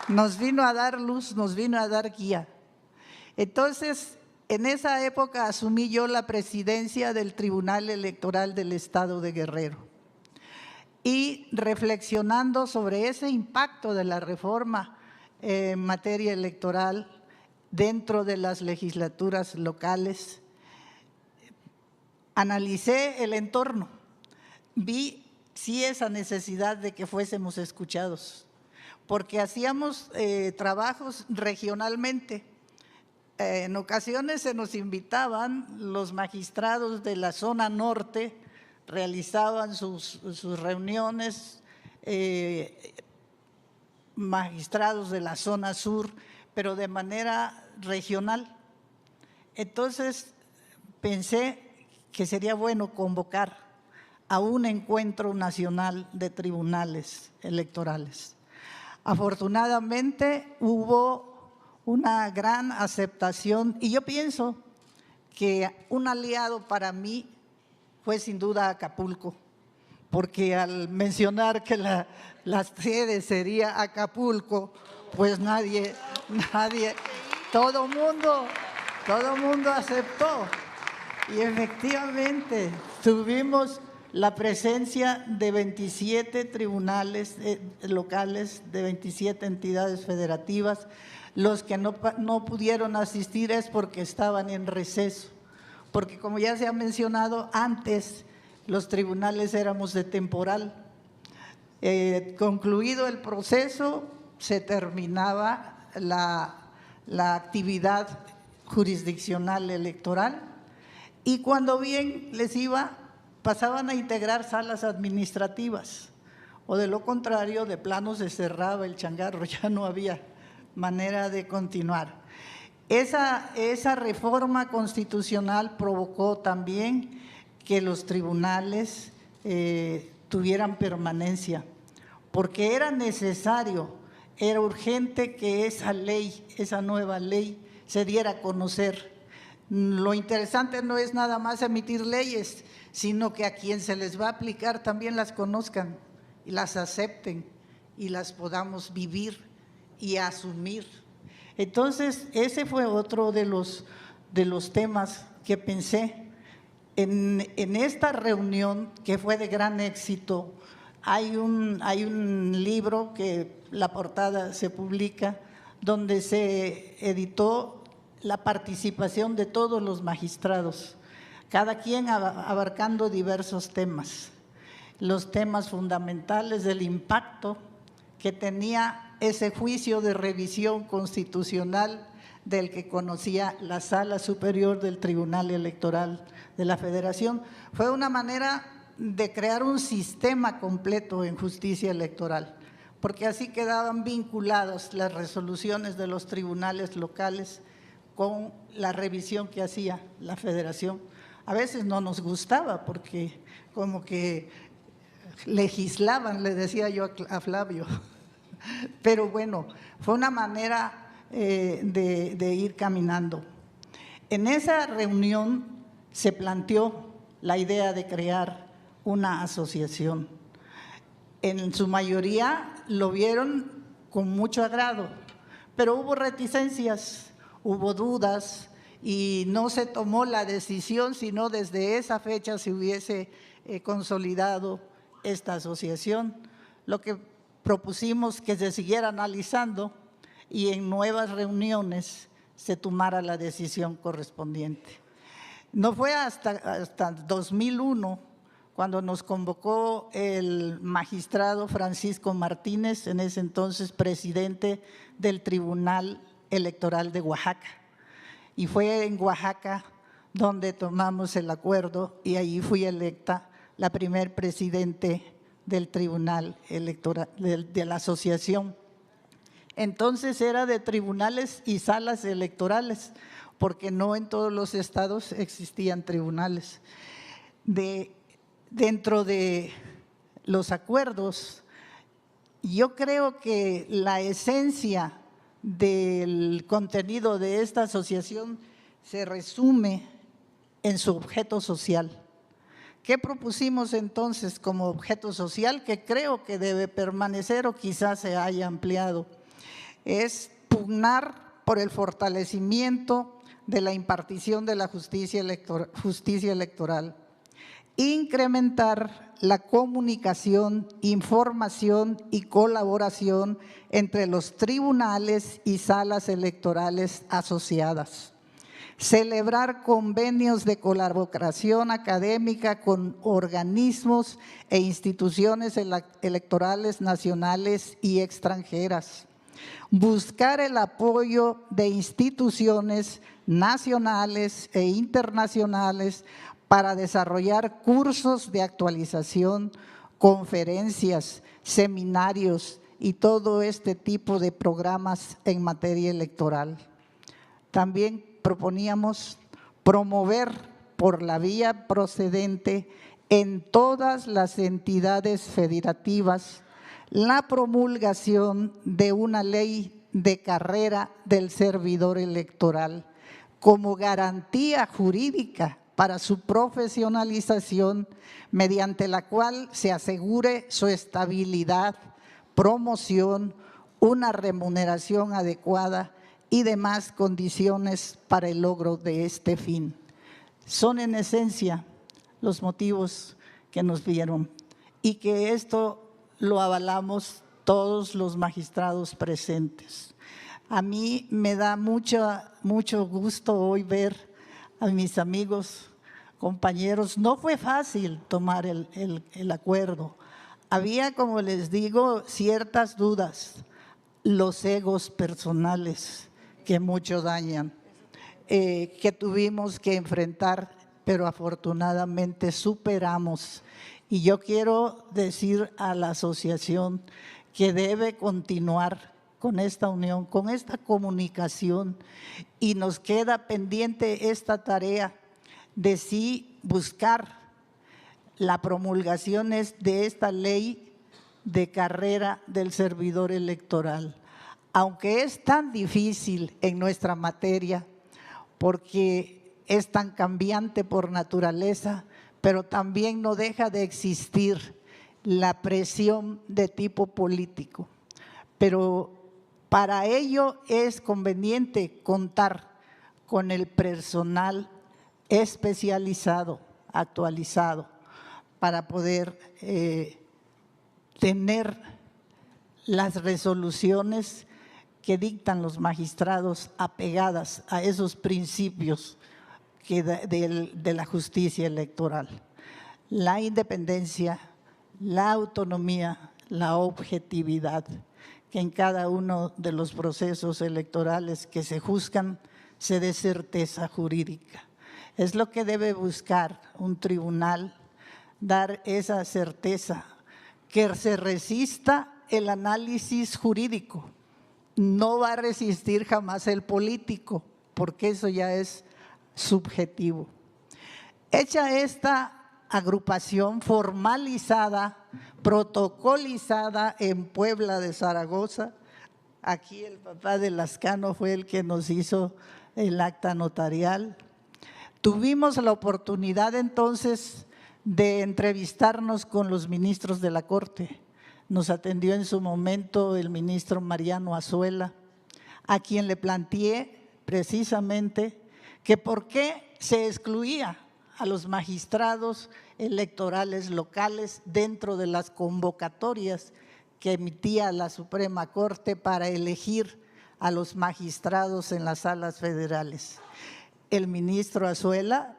nos vino a dar luz, nos vino a dar guía. Entonces, en esa época asumí yo la presidencia del Tribunal Electoral del Estado de Guerrero. Y reflexionando sobre ese impacto de la reforma en materia electoral dentro de las legislaturas locales, analicé el entorno, vi sí esa necesidad de que fuésemos escuchados, porque hacíamos trabajos regionalmente. en ocasiones se nos invitaban los magistrados de la zona norte, realizaban sus reuniones, magistrados de la zona sur, pero de manera regional. Entonces pensé que sería bueno convocar a un encuentro nacional de tribunales electorales. Afortunadamente hubo una gran aceptación y yo pienso que un aliado para mí fue sin duda Acapulco, porque al mencionar que la sede sería Acapulco, pues nadie, todo mundo aceptó. Y efectivamente tuvimos la presencia de 27 tribunales locales, de 27 entidades federativas. Los que no pudieron asistir es porque estaban en receso, porque como ya se ha mencionado antes, los tribunales éramos de temporal. Concluido el proceso, se terminaba la actividad jurisdiccional electoral y cuando bien les iba, pasaban a integrar salas administrativas o de lo contrario, de plano se cerraba el changarro, ya no había manera de continuar. Esa reforma constitucional provocó también que los tribunales tuvieran permanencia, porque era necesario, era urgente que esa ley, esa nueva ley, se diera a conocer. Lo interesante no es nada más emitir leyes, sino que a quien se les va a aplicar también las conozcan y las acepten y las podamos vivir y asumir. Entonces, ese fue otro de los temas que pensé. En esta reunión, que fue de gran éxito, hay un libro que la portada se publica, donde se editó la participación de todos los magistrados, cada quien abarcando diversos temas. Los temas fundamentales del impacto que tenía ese juicio de revisión constitucional del que conocía la Sala Superior del Tribunal Electoral de la Federación. Fue una manera de crear un sistema completo en justicia electoral, porque así quedaban vinculadas las resoluciones de los tribunales locales con la revisión que hacía la Federación. A veces no nos gustaba porque como que legislaban, le decía yo a Flavio, pero bueno, fue una manera de ir caminando. En esa reunión se planteó la idea de crear una asociación. En su mayoría lo vieron con mucho agrado, pero hubo reticencias, hubo dudas y no se tomó la decisión, sino desde esa fecha se hubiese consolidado esta asociación. Lo que propusimos que se siguiera analizando y en nuevas reuniones se tomara la decisión correspondiente. No fue hasta 2001 cuando nos convocó el magistrado Francisco Martínez, en ese entonces presidente del Tribunal Electoral de Oaxaca. Y fue en Oaxaca donde tomamos el acuerdo y ahí fui electa la primer presidente del Tribunal Electoral, de la asociación. Entonces era de tribunales y salas electorales, porque no en todos los estados existían tribunales. Dentro de los acuerdos, yo creo que la esencia del contenido de esta asociación se resume en su objeto social. ¿Qué propusimos entonces como objeto social que creo que debe permanecer o quizás se haya ampliado? Es pugnar por el fortalecimiento de la impartición de la justicia electoral, incrementar la comunicación, información y colaboración entre los tribunales y salas electorales asociadas, celebrar convenios de colaboración académica con organismos e instituciones electorales nacionales y extranjeras, buscar el apoyo de instituciones nacionales e internacionales para desarrollar cursos de actualización, conferencias, seminarios y todo este tipo de programas en materia electoral. También proponíamos promover por la vía procedente en todas las entidades federativas la promulgación de una ley de carrera del servidor electoral como garantía jurídica para su profesionalización, mediante la cual se asegure su estabilidad, promoción, una remuneración adecuada y demás condiciones para el logro de este fin. Son en esencia los motivos que nos dieron y que esto lo avalamos todos los magistrados presentes. A mí me da mucho gusto hoy ver a mis amigos, compañeros. No fue fácil tomar el acuerdo. Había, como les digo, ciertas dudas, los egos personales que mucho dañan, que tuvimos que enfrentar, pero afortunadamente superamos. Y yo quiero decir a la asociación que debe continuar con esta unión, con esta comunicación, y nos queda pendiente esta tarea de sí buscar la promulgación de esta ley de carrera del servidor electoral. Aunque es tan difícil en nuestra materia, porque es tan cambiante por naturaleza, pero también no deja de existir la presión de tipo político. Pero para ello es conveniente contar con el personal especializado, actualizado, para poder tener las resoluciones que dictan los magistrados apegadas a esos principios de la justicia electoral. La independencia, la autonomía, la objetividad, que en cada uno de los procesos electorales que se juzgan se dé certeza jurídica. Es lo que debe buscar un tribunal, dar esa certeza, que se resista el análisis jurídico. No va a resistir jamás el político, porque eso ya es subjetivo. Hecha esta agrupación formalizada, protocolizada en Puebla de Zaragoza, aquí el papá de Lascano fue el que nos hizo el acta notarial. Tuvimos la oportunidad entonces de entrevistarnos con los ministros de la Corte. Nos atendió en su momento el ministro Mariano Azuela, a quien le planteé precisamente que por qué se excluía a los magistrados electorales locales dentro de las convocatorias que emitía la Suprema Corte para elegir a los magistrados en las salas federales. El ministro Azuela,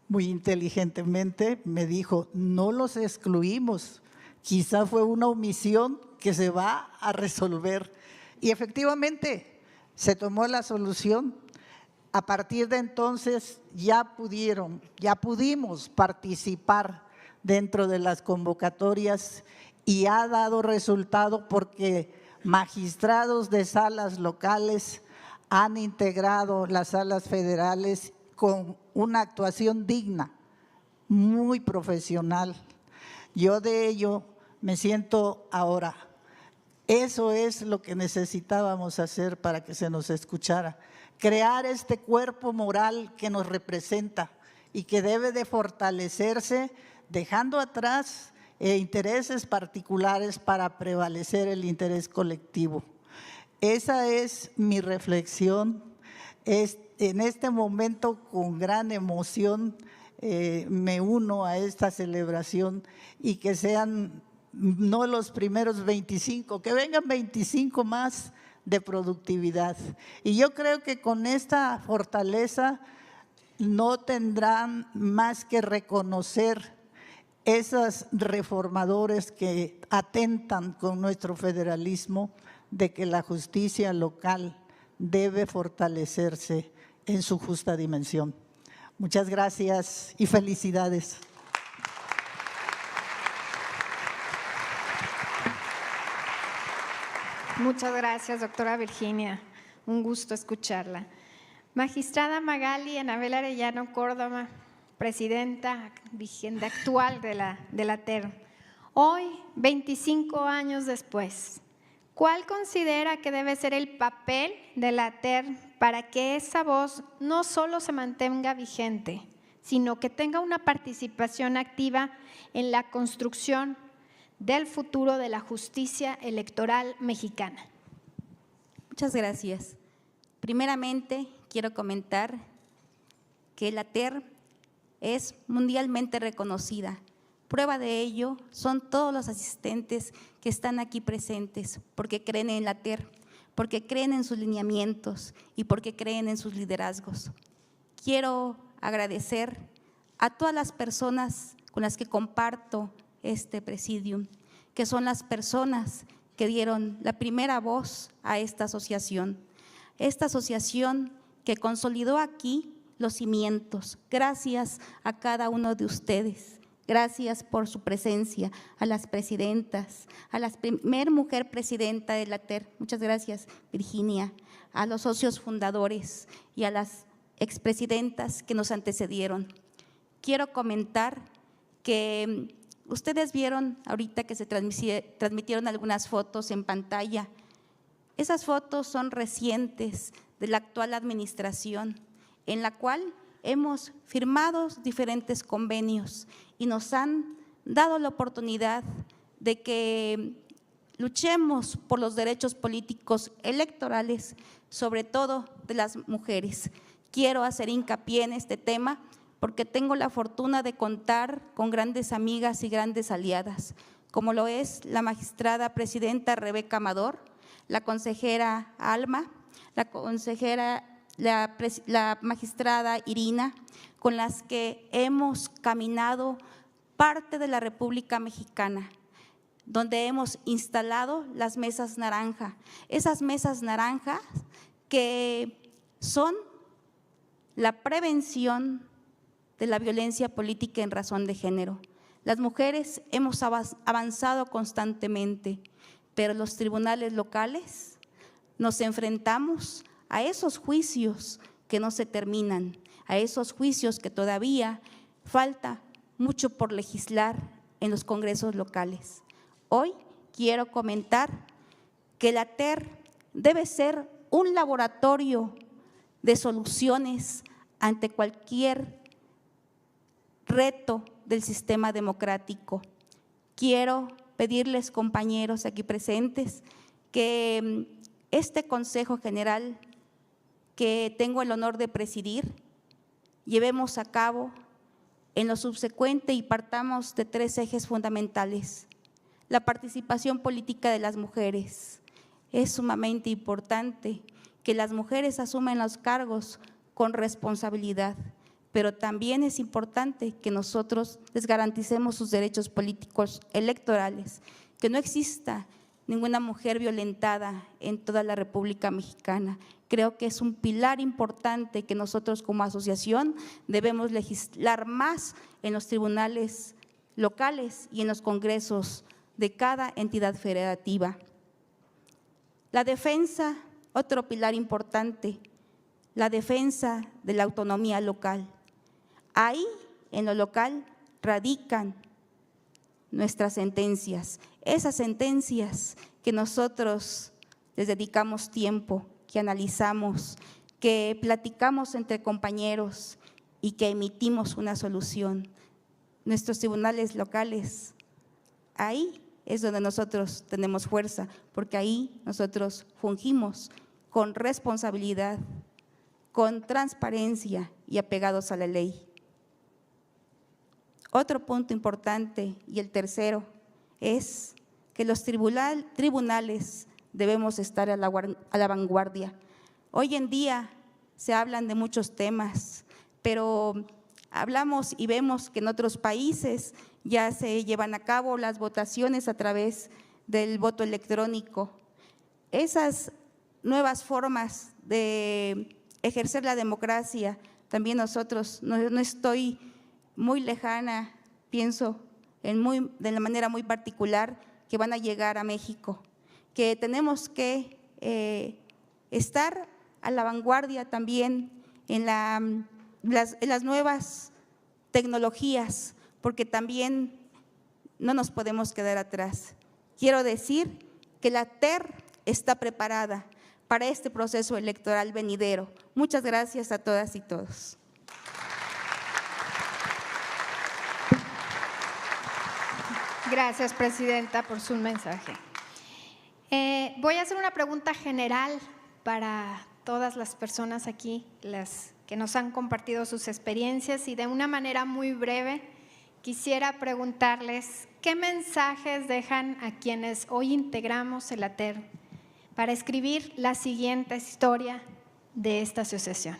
muy inteligentemente, me dijo: no los excluimos, quizá fue una omisión que se va a resolver. Y efectivamente se tomó la solución. A partir de entonces ya pudimos participar dentro de las convocatorias y ha dado resultado porque magistrados de salas locales han integrado las salas federales con una actuación digna, muy profesional. Yo de ello me siento ahora. Eso es lo que necesitábamos hacer para que se nos escuchara. Crear este cuerpo moral que nos representa y que debe de fortalecerse, dejando atrás intereses particulares para prevalecer el interés colectivo. Esa es mi reflexión. En este momento, con gran emoción, me uno a esta celebración y que sean no los primeros 25, que vengan 25 más de productividad. Y yo creo que con esta fortaleza no tendrán más que reconocer esos reformadores que atentan con nuestro federalismo, de que la justicia local debe fortalecerse en su justa dimensión. Muchas gracias y felicidades. Muchas gracias, doctora Virginia. Un gusto escucharla. Magistrada Magali Anabel Arellano Córdoba, presidenta vigente actual de la TERM. Hoy, 25 años después, ¿cuál considera que debe ser el papel de la TERM para que esa voz no solo se mantenga vigente, sino que tenga una participación activa en la construcción del futuro de la justicia electoral mexicana? Muchas gracias. Primeramente, quiero comentar que la TERM es mundialmente reconocida. Prueba de ello son todos los asistentes que están aquí presentes, porque creen en la TERM, porque creen en sus lineamientos y porque creen en sus liderazgos. Quiero agradecer a todas las personas con las que comparto este presidium, que son las personas que dieron la primera voz a esta asociación que consolidó aquí los cimientos. Gracias a cada uno de ustedes, gracias por su presencia, a las presidentas, a la primer mujer presidenta de la TERM, muchas gracias Virginia, a los socios fundadores y a las expresidentas que nos antecedieron. Quiero comentar que ustedes vieron ahorita que se transmitieron algunas fotos en pantalla. Esas fotos son recientes de la actual administración, en la cual hemos firmado diferentes convenios y nos han dado la oportunidad de que luchemos por los derechos políticos electorales, sobre todo de las mujeres. Quiero hacer hincapié en este tema porque tengo la fortuna de contar con grandes amigas y grandes aliadas, como lo es la magistrada presidenta Rebeca Amador, la consejera Alma, la magistrada Irina, con las que hemos caminado parte de la República Mexicana, donde hemos instalado las mesas naranja. Esas mesas naranjas que son la prevención de la violencia política en razón de género. Las mujeres hemos avanzado constantemente, pero los tribunales locales nos enfrentamos a esos juicios que no se terminan, a esos juicios que todavía falta mucho por legislar en los congresos locales. Hoy quiero comentar que la TERM debe ser un laboratorio de soluciones ante cualquier reto del sistema democrático. Quiero pedirles, compañeros aquí presentes, que este Consejo General que tengo el honor de presidir, llevemos a cabo en lo subsecuente y partamos de 3 ejes fundamentales. La participación política de las mujeres. Es sumamente importante que las mujeres asuman los cargos con responsabilidad, pero también es importante que nosotros les garanticemos sus derechos políticos electorales, que no exista ninguna mujer violentada en toda la República Mexicana. Creo que es un pilar importante que nosotros como asociación debemos legislar más en los tribunales locales y en los congresos de cada entidad federativa. La defensa, otro pilar importante, la defensa de la autonomía local. Ahí, en lo local, radican nuestras sentencias, esas sentencias que nosotros les dedicamos tiempo, que analizamos, que platicamos entre compañeros y que emitimos una solución. Nuestros tribunales locales, ahí es donde nosotros tenemos fuerza, porque ahí nosotros fungimos con responsabilidad, con transparencia y apegados a la ley. Otro punto importante, y el tercero, es que los tribunales debemos estar a la vanguardia. Hoy en día se hablan de muchos temas, pero hablamos y vemos que en otros países ya se llevan a cabo las votaciones a través del voto electrónico. esas nuevas formas de ejercer la democracia, también nosotros, no estoy muy lejana, pienso de la manera muy particular que van a llegar a México, que tenemos que estar a la vanguardia también en las nuevas tecnologías, porque también no nos podemos quedar atrás. Quiero decir que la TER está preparada para este proceso electoral venidero. Muchas gracias a todas y todos. Gracias, Presidenta, por su mensaje. Voy a hacer una pregunta general para todas las personas aquí, las que nos han compartido sus experiencias, y de una manera muy breve quisiera preguntarles qué mensajes dejan a quienes hoy integramos el ATER para escribir la siguiente historia de esta asociación.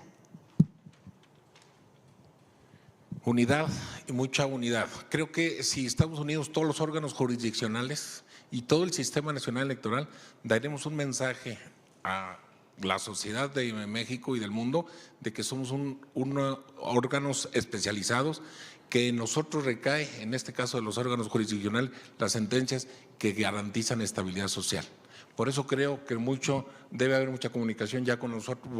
Unidad y mucha unidad. Creo que si estamos unidos todos los órganos jurisdiccionales y todo el sistema nacional electoral, daremos un mensaje a la sociedad de México y del mundo de que somos órganos especializados, que en nosotros recae, en este caso de los órganos jurisdiccionales, las sentencias que garantizan estabilidad social. Por eso creo que debe haber mucha comunicación ya con nosotros.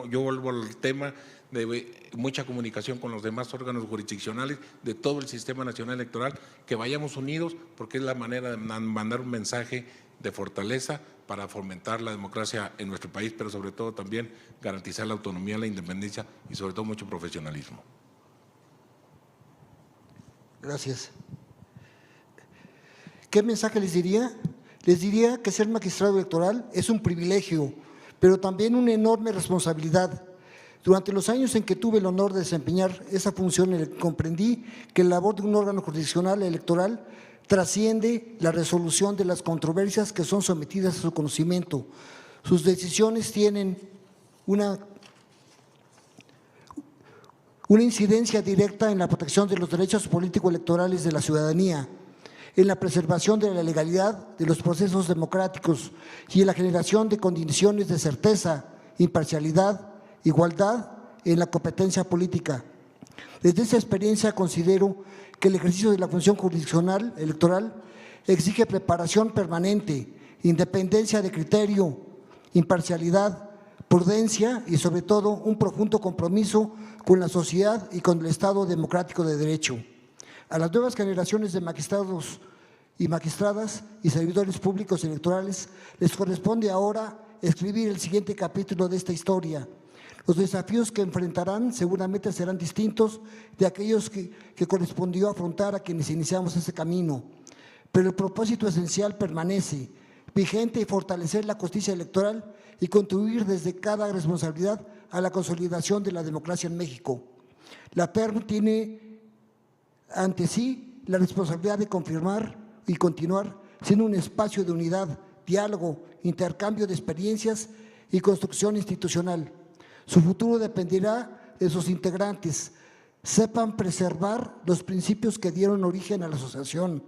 Yo vuelvo al tema de mucha comunicación con los demás órganos jurisdiccionales de todo el sistema nacional electoral, que vayamos unidos, porque es la manera de mandar un mensaje de fortaleza para fomentar la democracia en nuestro país, pero sobre todo también garantizar la autonomía, la independencia y sobre todo mucho profesionalismo. Gracias. ¿Qué mensaje les diría? Les diría que ser magistrado electoral es un privilegio, pero también una enorme responsabilidad. Durante los años en que tuve el honor de desempeñar esa función, comprendí que la labor de un órgano jurisdiccional electoral trasciende la resolución de las controversias que son sometidas a su conocimiento. Sus decisiones tienen una incidencia directa en la protección de los derechos político-electorales de la ciudadanía, en la preservación de la legalidad de los procesos democráticos y en la generación de condiciones de certeza, imparcialidad, igualdad en la competencia política. Desde esa experiencia considero que el ejercicio de la función jurisdiccional electoral exige preparación permanente, independencia de criterio, imparcialidad, prudencia y sobre todo un profundo compromiso con la sociedad y con el Estado democrático de derecho. A las nuevas generaciones de magistrados y magistradas y servidores públicos electorales les corresponde ahora escribir el siguiente capítulo de esta historia. Los desafíos que enfrentarán seguramente serán distintos de aquellos que correspondió afrontar a quienes iniciamos ese camino, pero el propósito esencial permanece vigente y fortalecer la justicia electoral y contribuir desde cada responsabilidad a la consolidación de la democracia en México. La PERM tiene ante sí la responsabilidad de confirmar y continuar siendo un espacio de unidad, diálogo, intercambio de experiencias y construcción institucional. Su futuro dependerá de sus integrantes. Sepan preservar los principios que dieron origen a la asociación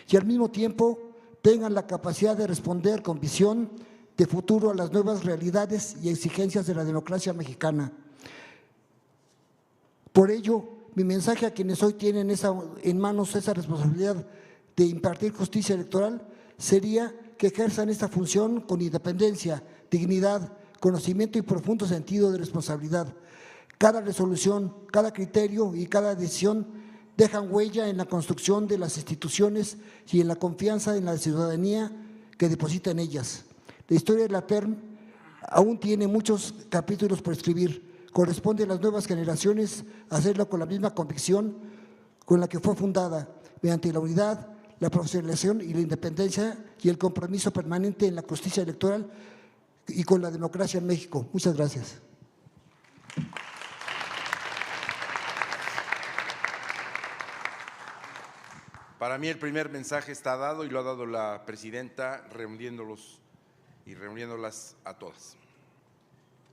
y al mismo tiempo tengan la capacidad de responder con visión de futuro a las nuevas realidades y exigencias de la democracia mexicana. Por ello, mi mensaje a quienes hoy tienen en manos esa responsabilidad de impartir justicia electoral sería que ejerzan esta función con independencia, dignidad, conocimiento y profundo sentido de responsabilidad. Cada resolución, cada criterio y cada decisión dejan huella en la construcción de las instituciones y en la confianza en la ciudadanía que deposita en ellas. La historia de la PERM aún tiene muchos capítulos por escribir. Corresponde a las nuevas generaciones hacerlo con la misma convicción con la que fue fundada, mediante la unidad, la profesionalización y la independencia y el compromiso permanente en la justicia electoral y con la democracia en México. Muchas gracias. Para mí el primer mensaje está dado y lo ha dado la presidenta reuniéndolos y reuniéndolas a todas.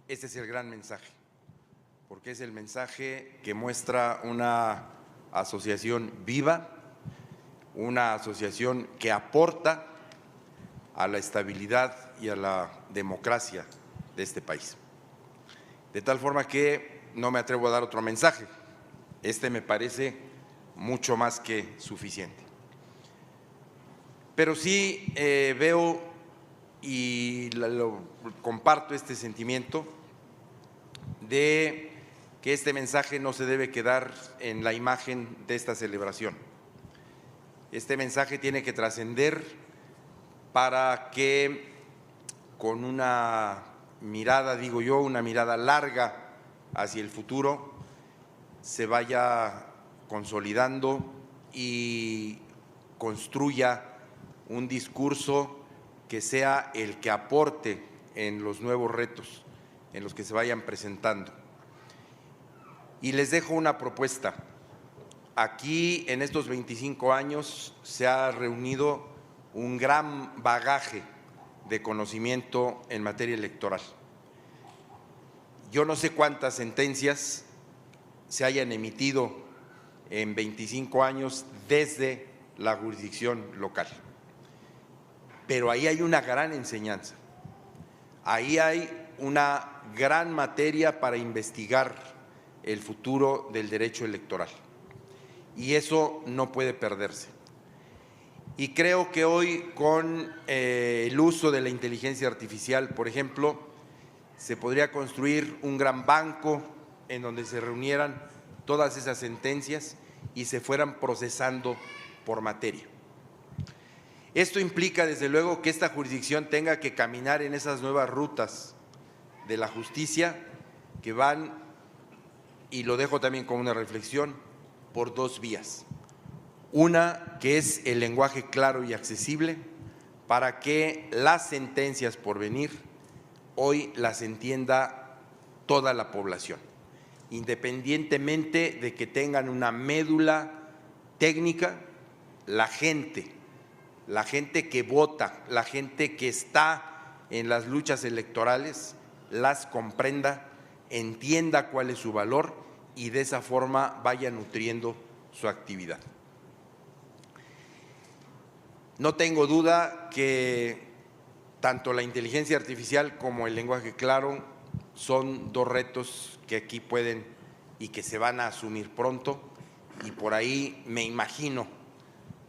Ese es el gran mensaje, porque es el mensaje que muestra una asociación viva, una asociación que aporta a la estabilidad y a la democracia de este país. De tal forma que no me atrevo a dar otro mensaje. Este me parece mucho más que suficiente. Pero sí veo y comparto este sentimiento de que este mensaje no se debe quedar en la imagen de esta celebración. Este mensaje tiene que trascender para que con una mirada, digo yo, una mirada larga hacia el futuro, se vaya consolidando y construya un discurso que sea el que aporte en los nuevos retos en los que se vayan presentando. Y les dejo una propuesta. Aquí en estos 25 años se ha reunido un gran bagaje de conocimiento en materia electoral. Yo no sé cuántas sentencias se hayan emitido en 25 años desde la jurisdicción local, pero ahí hay una gran enseñanza, ahí hay una gran materia para investigar el futuro del derecho electoral y eso no puede perderse. Y creo que hoy con el uso de la inteligencia artificial, por ejemplo, se podría construir un gran banco en donde se reunieran todas esas sentencias y se fueran procesando por materia. Esto implica, desde luego, que esta jurisdicción tenga que caminar en esas nuevas rutas de la justicia que van, y lo dejo también como una reflexión, por dos vías. Una que es el lenguaje claro y accesible para que las sentencias por venir hoy las entienda toda la población, independientemente de que tengan una médula técnica, la gente que vota, la gente que está en las luchas electorales, las comprenda, entienda cuál es su valor y de esa forma vaya nutriendo su actividad. No tengo duda que tanto la inteligencia artificial como el lenguaje claro son dos retos que aquí pueden y que se van a asumir pronto, y por ahí me imagino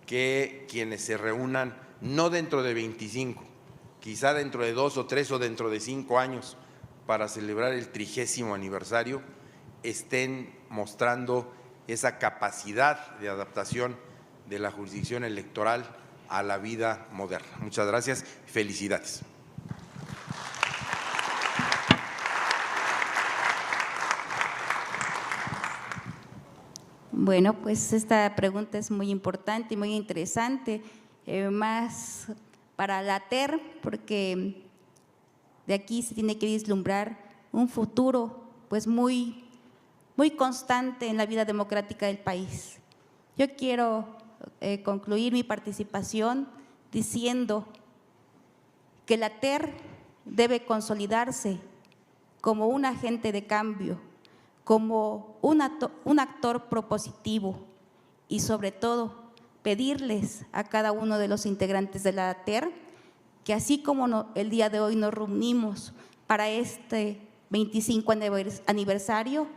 que quienes se reúnan, no dentro de 25, quizá dentro de 2 o 3 o dentro de 5 años para celebrar el 30º aniversario, estén mostrando esa capacidad de adaptación de la jurisdicción electoral a la vida moderna. Muchas gracias, felicidades. Bueno, pues esta pregunta es muy importante y muy interesante, más para la TER, porque de aquí se tiene que vislumbrar un futuro pues muy constante en la vida democrática del país. Yo quiero concluir mi participación diciendo que la TER debe consolidarse como un agente de cambio, como un actor propositivo y sobre todo pedirles a cada uno de los integrantes de la TER que así como el día de hoy nos reunimos para este 25 aniversario,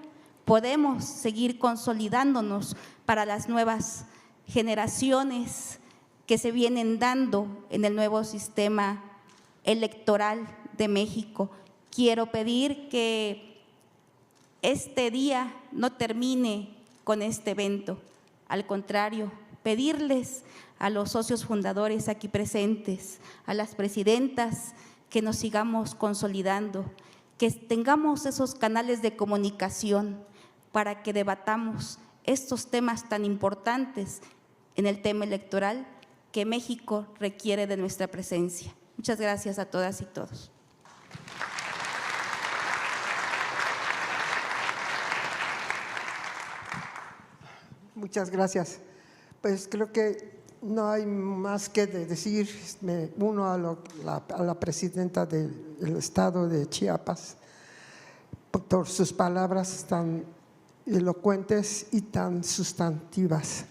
podemos seguir consolidándonos para las nuevas generaciones que se vienen dando en el nuevo sistema electoral de México. Quiero pedir que este día no termine con este evento, al contrario, pedirles a los socios fundadores aquí presentes, a las presidentas, que nos sigamos consolidando, que tengamos esos canales de comunicación para que debatamos estos temas tan importantes en el tema electoral que México requiere de nuestra presencia. Muchas gracias a todas y todos. Muchas gracias. Pues creo que no hay más que decir. Me uno a la presidenta del Estado de Chiapas por sus palabras tan elocuentes y tan sustantivas.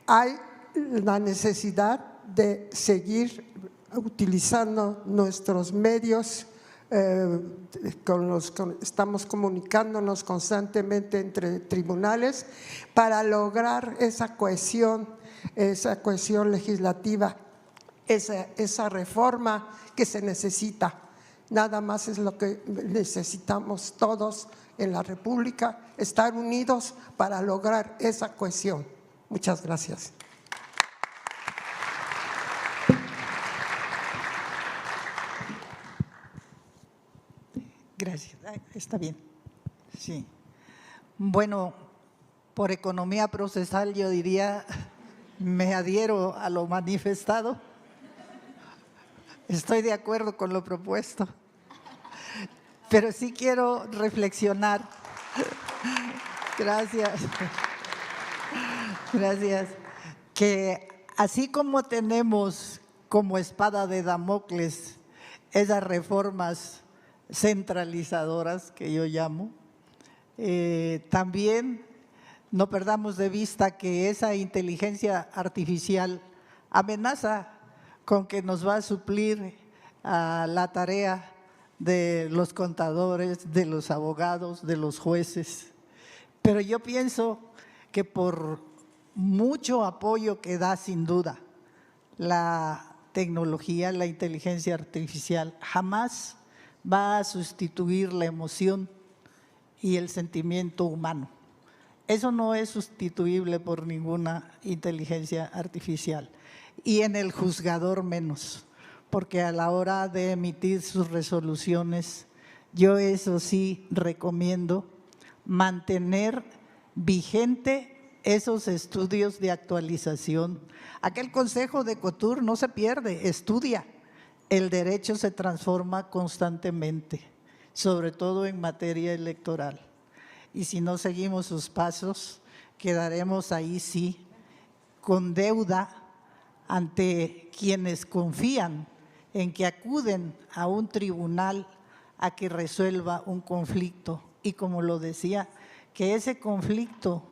Hay la necesidad de seguir utilizando nuestros medios, estamos comunicándonos constantemente entre tribunales para lograr esa cohesión legislativa, esa reforma que se necesita. Nada más es lo que necesitamos todos en la República, estar unidos para lograr esa cohesión. Muchas gracias. Gracias. Está bien. Sí. Bueno, por economía procesal yo diría, me adhiero a lo manifestado. Estoy de acuerdo con lo propuesto, pero sí quiero reflexionar. Gracias. Gracias. Que así como tenemos como espada de Damocles esas reformas centralizadoras que yo llamo, también no perdamos de vista que esa inteligencia artificial amenaza con que nos va a suplir a la tarea de los contadores, de los abogados, de los jueces. Pero yo pienso que por mucho apoyo que da sin duda la tecnología, la inteligencia artificial, jamás va a sustituir la emoción y el sentimiento humano. Eso no es sustituible por ninguna inteligencia artificial. Y en el juzgador menos, porque a la hora de emitir sus resoluciones, yo eso sí recomiendo mantener vigente esos estudios de actualización. Aquel consejo de Couture no se pierde, estudia. El derecho se transforma constantemente, sobre todo en materia electoral. Y si no seguimos sus pasos, quedaremos ahí sí con deuda ante quienes confían en que acuden a un tribunal a que resuelva un conflicto. Y como lo decía, que ese conflicto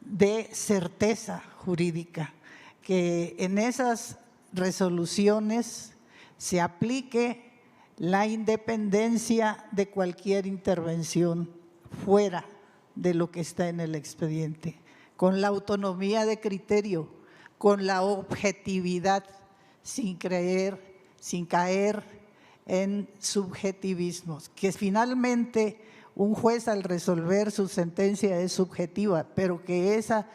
dé certeza jurídica, que en esas resoluciones se aplique la independencia de cualquier intervención fuera de lo que está en el expediente, con la autonomía de criterio, con la objetividad, sin caer en subjetivismos, que finalmente un juez al resolver su sentencia es subjetiva, pero que esa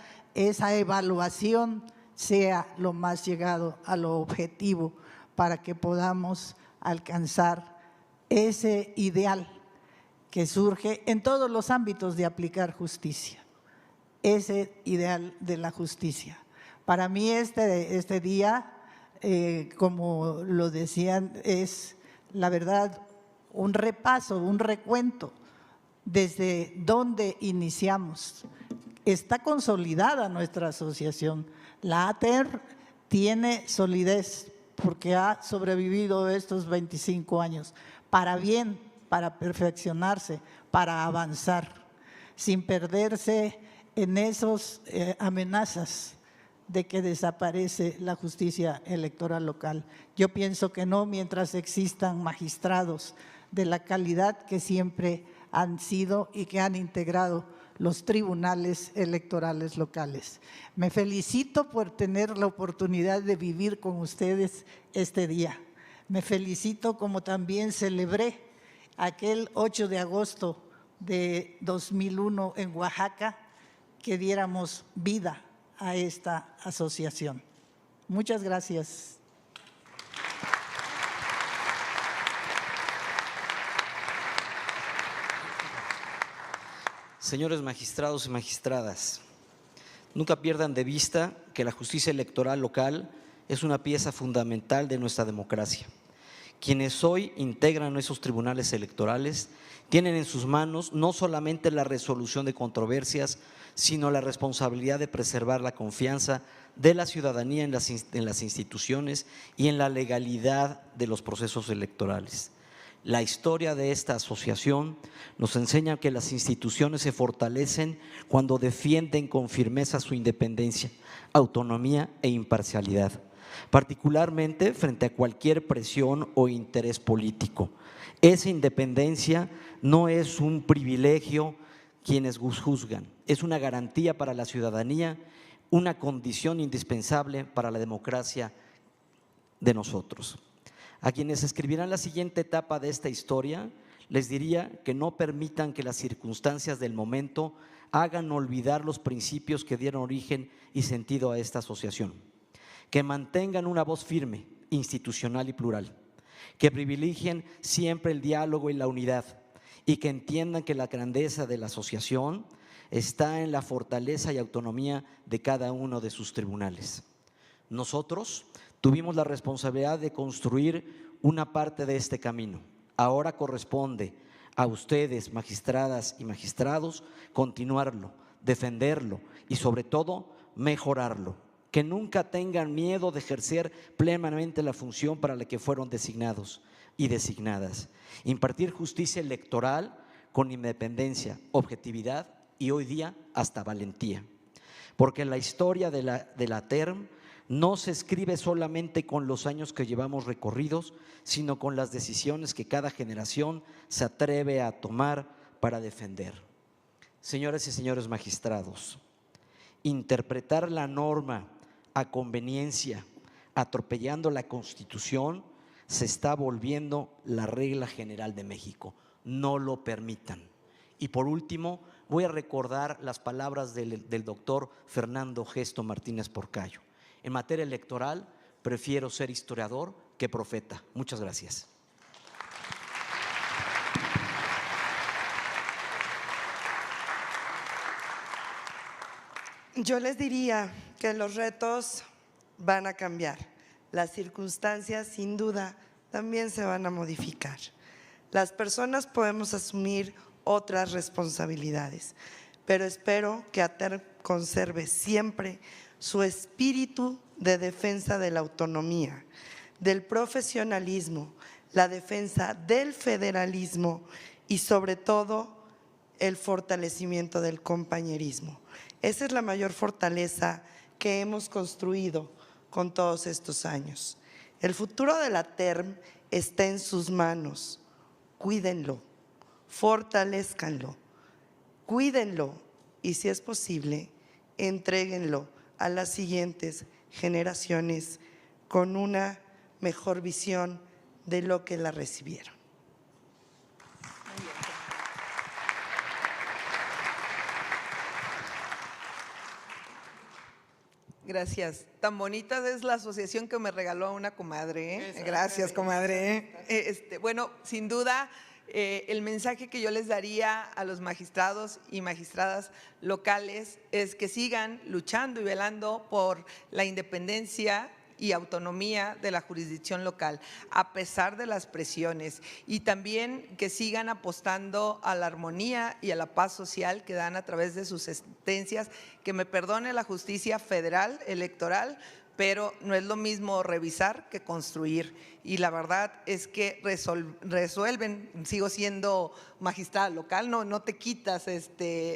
evaluación sea lo más llegado a lo objetivo para que podamos alcanzar ese ideal que surge en todos los ámbitos de aplicar justicia, ese ideal de la justicia. Para mí este día, como lo decían, es la verdad un repaso, un recuento desde dónde iniciamos. Está consolidada nuestra asociación. La ATER tiene solidez porque ha sobrevivido estos 25 años, para bien, para perfeccionarse, para avanzar, sin perderse en esas amenazas de que desaparece la justicia electoral local. Yo pienso que no, mientras existan magistrados de la calidad que siempre han sido y que han integrado los tribunales electorales locales. Me felicito por tener la oportunidad de vivir con ustedes este día. Me felicito como también celebré aquel 8 de agosto de 2001 en Oaxaca, que diéramos vida a esta asociación. Muchas gracias. Señores magistrados y magistradas, nunca pierdan de vista que la justicia electoral local es una pieza fundamental de nuestra democracia. Quienes hoy integran esos tribunales electorales tienen en sus manos no solamente la resolución de controversias, sino la responsabilidad de preservar la confianza de la ciudadanía en las instituciones y en la legalidad de los procesos electorales. La historia de esta asociación nos enseña que las instituciones se fortalecen cuando defienden con firmeza su independencia, autonomía e imparcialidad. particularmente frente a cualquier presión o interés político. Esa independencia no es un privilegio quienes juzgan, es una garantía para la ciudadanía, una condición indispensable para la democracia de nosotros. A quienes escribirán la siguiente etapa de esta historia, les diría que no permitan que las circunstancias del momento hagan olvidar los principios que dieron origen y sentido a esta asociación, que mantengan una voz firme, institucional y plural, que privilegien siempre el diálogo y la unidad y que entiendan que la grandeza de la asociación está en la fortaleza y autonomía de cada uno de sus tribunales. Nosotros tuvimos la responsabilidad de construir una parte de este camino. Ahora corresponde a ustedes, magistradas y magistrados, continuarlo, defenderlo y sobre todo mejorarlo. Que nunca tengan miedo de ejercer plenamente la función para la que fueron designados y designadas. Impartir justicia electoral con independencia, objetividad y hoy día hasta valentía. Porque la historia de la TERM no se escribe solamente con los años que llevamos recorridos, sino con las decisiones que cada generación se atreve a tomar para defender. Señoras y señores magistrados, interpretar la norma a conveniencia, atropellando la Constitución, se está volviendo la regla general de México. No lo permitan. Y por último, voy a recordar las palabras del doctor Fernando Gesto Martínez Porcayo. En materia electoral, prefiero ser historiador que profeta. Muchas gracias. Yo les diría que los retos van a cambiar, las circunstancias sin duda también se van a modificar. Las personas podemos asumir otras responsabilidades, pero espero que ATERM conserve siempre su espíritu de defensa de la autonomía, del profesionalismo, la defensa del federalismo y sobre todo el fortalecimiento del compañerismo. Esa es la mayor fortaleza que hemos construido con todos estos años. El futuro de la TERM está en sus manos. Cuídenlo, fortalezcanlo, cuídenlo y si es posible, entréguenlo a las siguientes generaciones con una mejor visión de lo que la recibieron. Gracias. Tan bonita es la asociación que me regaló una comadre, ¿eh? Gracias, comadre. Bueno, sin duda, el mensaje que yo les daría a los magistrados y magistradas locales es que sigan luchando y velando por la independencia y autonomía de la jurisdicción local, a pesar de las presiones, y también que sigan apostando a la armonía y a la paz social que dan a través de sus sentencias, que me perdone la justicia federal electoral, pero no es lo mismo revisar que construir. Y la verdad es que resuelven, sigo siendo magistrada local, no te quitas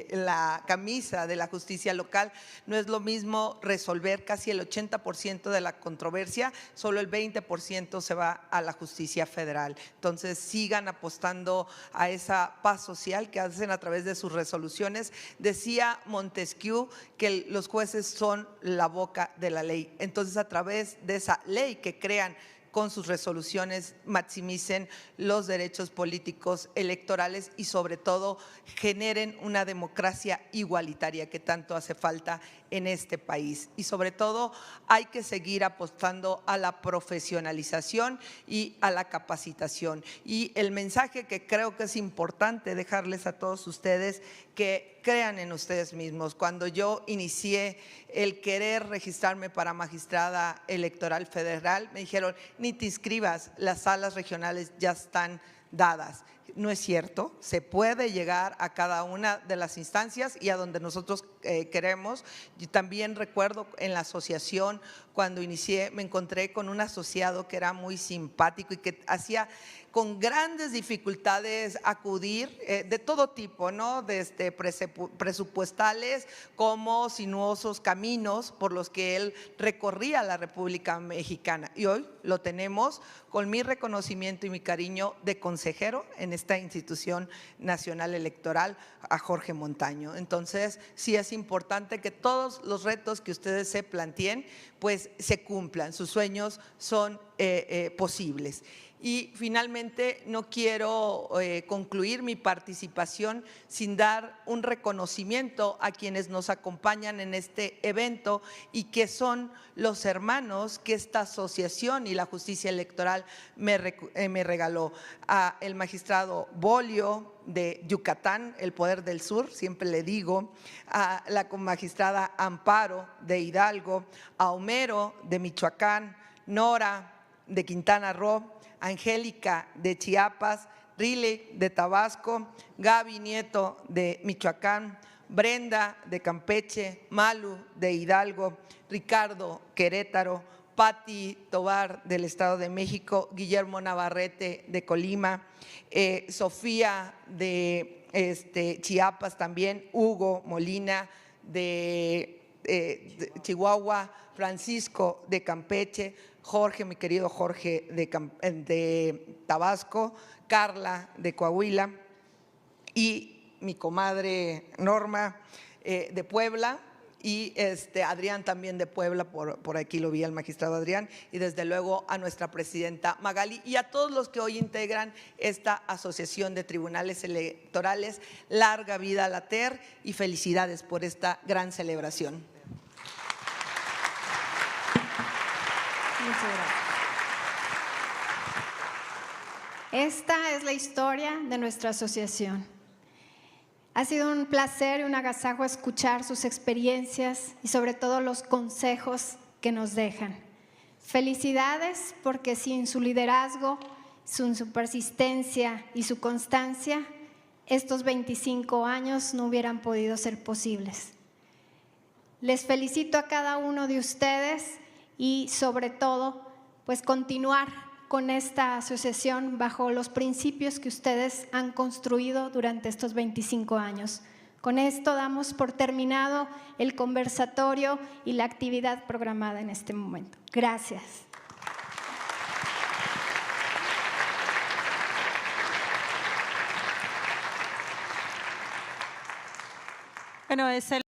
la camisa de la justicia local, no es lo mismo resolver casi el 80% de la controversia, solo el 20% se va a la justicia federal. Entonces sigan apostando a esa paz social que hacen a través de sus resoluciones. Decía Montesquieu que los jueces son la boca de la ley. Entonces a través de esa ley que crean con sus resoluciones maximicen los derechos políticos electorales y sobre todo generen una democracia igualitaria que tanto hace falta en este país. Y sobre todo hay que seguir apostando a la profesionalización y a la capacitación. Y el mensaje que creo que es importante dejarles a todos ustedes, que crean en ustedes mismos. Cuando yo inicié el querer registrarme para magistrada electoral federal, me dijeron, ni te inscribas, las salas regionales ya están dadas. No es cierto, se puede llegar a cada una de las instancias y a donde nosotros queremos. Yo también recuerdo en la asociación, cuando inicié, me encontré con un asociado que era muy simpático y que hacía con grandes dificultades acudir de todo tipo, ¿no? Desde presupuestales como sinuosos caminos por los que él recorría la República Mexicana. Y hoy lo tenemos con mi reconocimiento y mi cariño de consejero en esta institución nacional electoral, a Jorge Montaño. Entonces, sí es importante que todos los retos que ustedes se planteen, pues se cumplan, sus sueños son posibles. Y finalmente no quiero concluir mi participación sin dar un reconocimiento a quienes nos acompañan en este evento y que son los hermanos que esta asociación y la justicia electoral me regaló. A el magistrado Bolio de Yucatán, el Poder del Sur, siempre le digo, a la magistrada Amparo de Hidalgo, a Homero de Michoacán, Nora de Quintana Roo, Angélica de Chiapas, Riley de Tabasco, Gaby Nieto de Michoacán, Brenda de Campeche, Malu de Hidalgo, Ricardo Querétaro, Patti Tobar del Estado de México, Guillermo Navarrete de Colima, Sofía de Chiapas también, Hugo Molina de Chihuahua, Francisco de Campeche, Jorge, mi querido Jorge de Tabasco, Carla de Coahuila y mi comadre Norma de Puebla y Adrián también de Puebla, por aquí lo vi al magistrado Adrián, y desde luego a nuestra presidenta Magali y a todos los que hoy integran esta Asociación de Tribunales Electorales. Larga vida a la TER y felicidades por esta gran celebración. Muchas gracias. Esta es la historia de nuestra asociación. Ha sido un placer y un agasajo escuchar sus experiencias y sobre todo los consejos que nos dejan. Felicidades porque sin su liderazgo, sin su persistencia y su constancia, estos 25 años no hubieran podido ser posibles. Les felicito a cada uno de ustedes y sobre todo, pues continuar con esta asociación bajo los principios que ustedes han construido durante estos 25 años. Con esto damos por terminado el conversatorio y la actividad programada en este momento. Gracias. Bueno, es el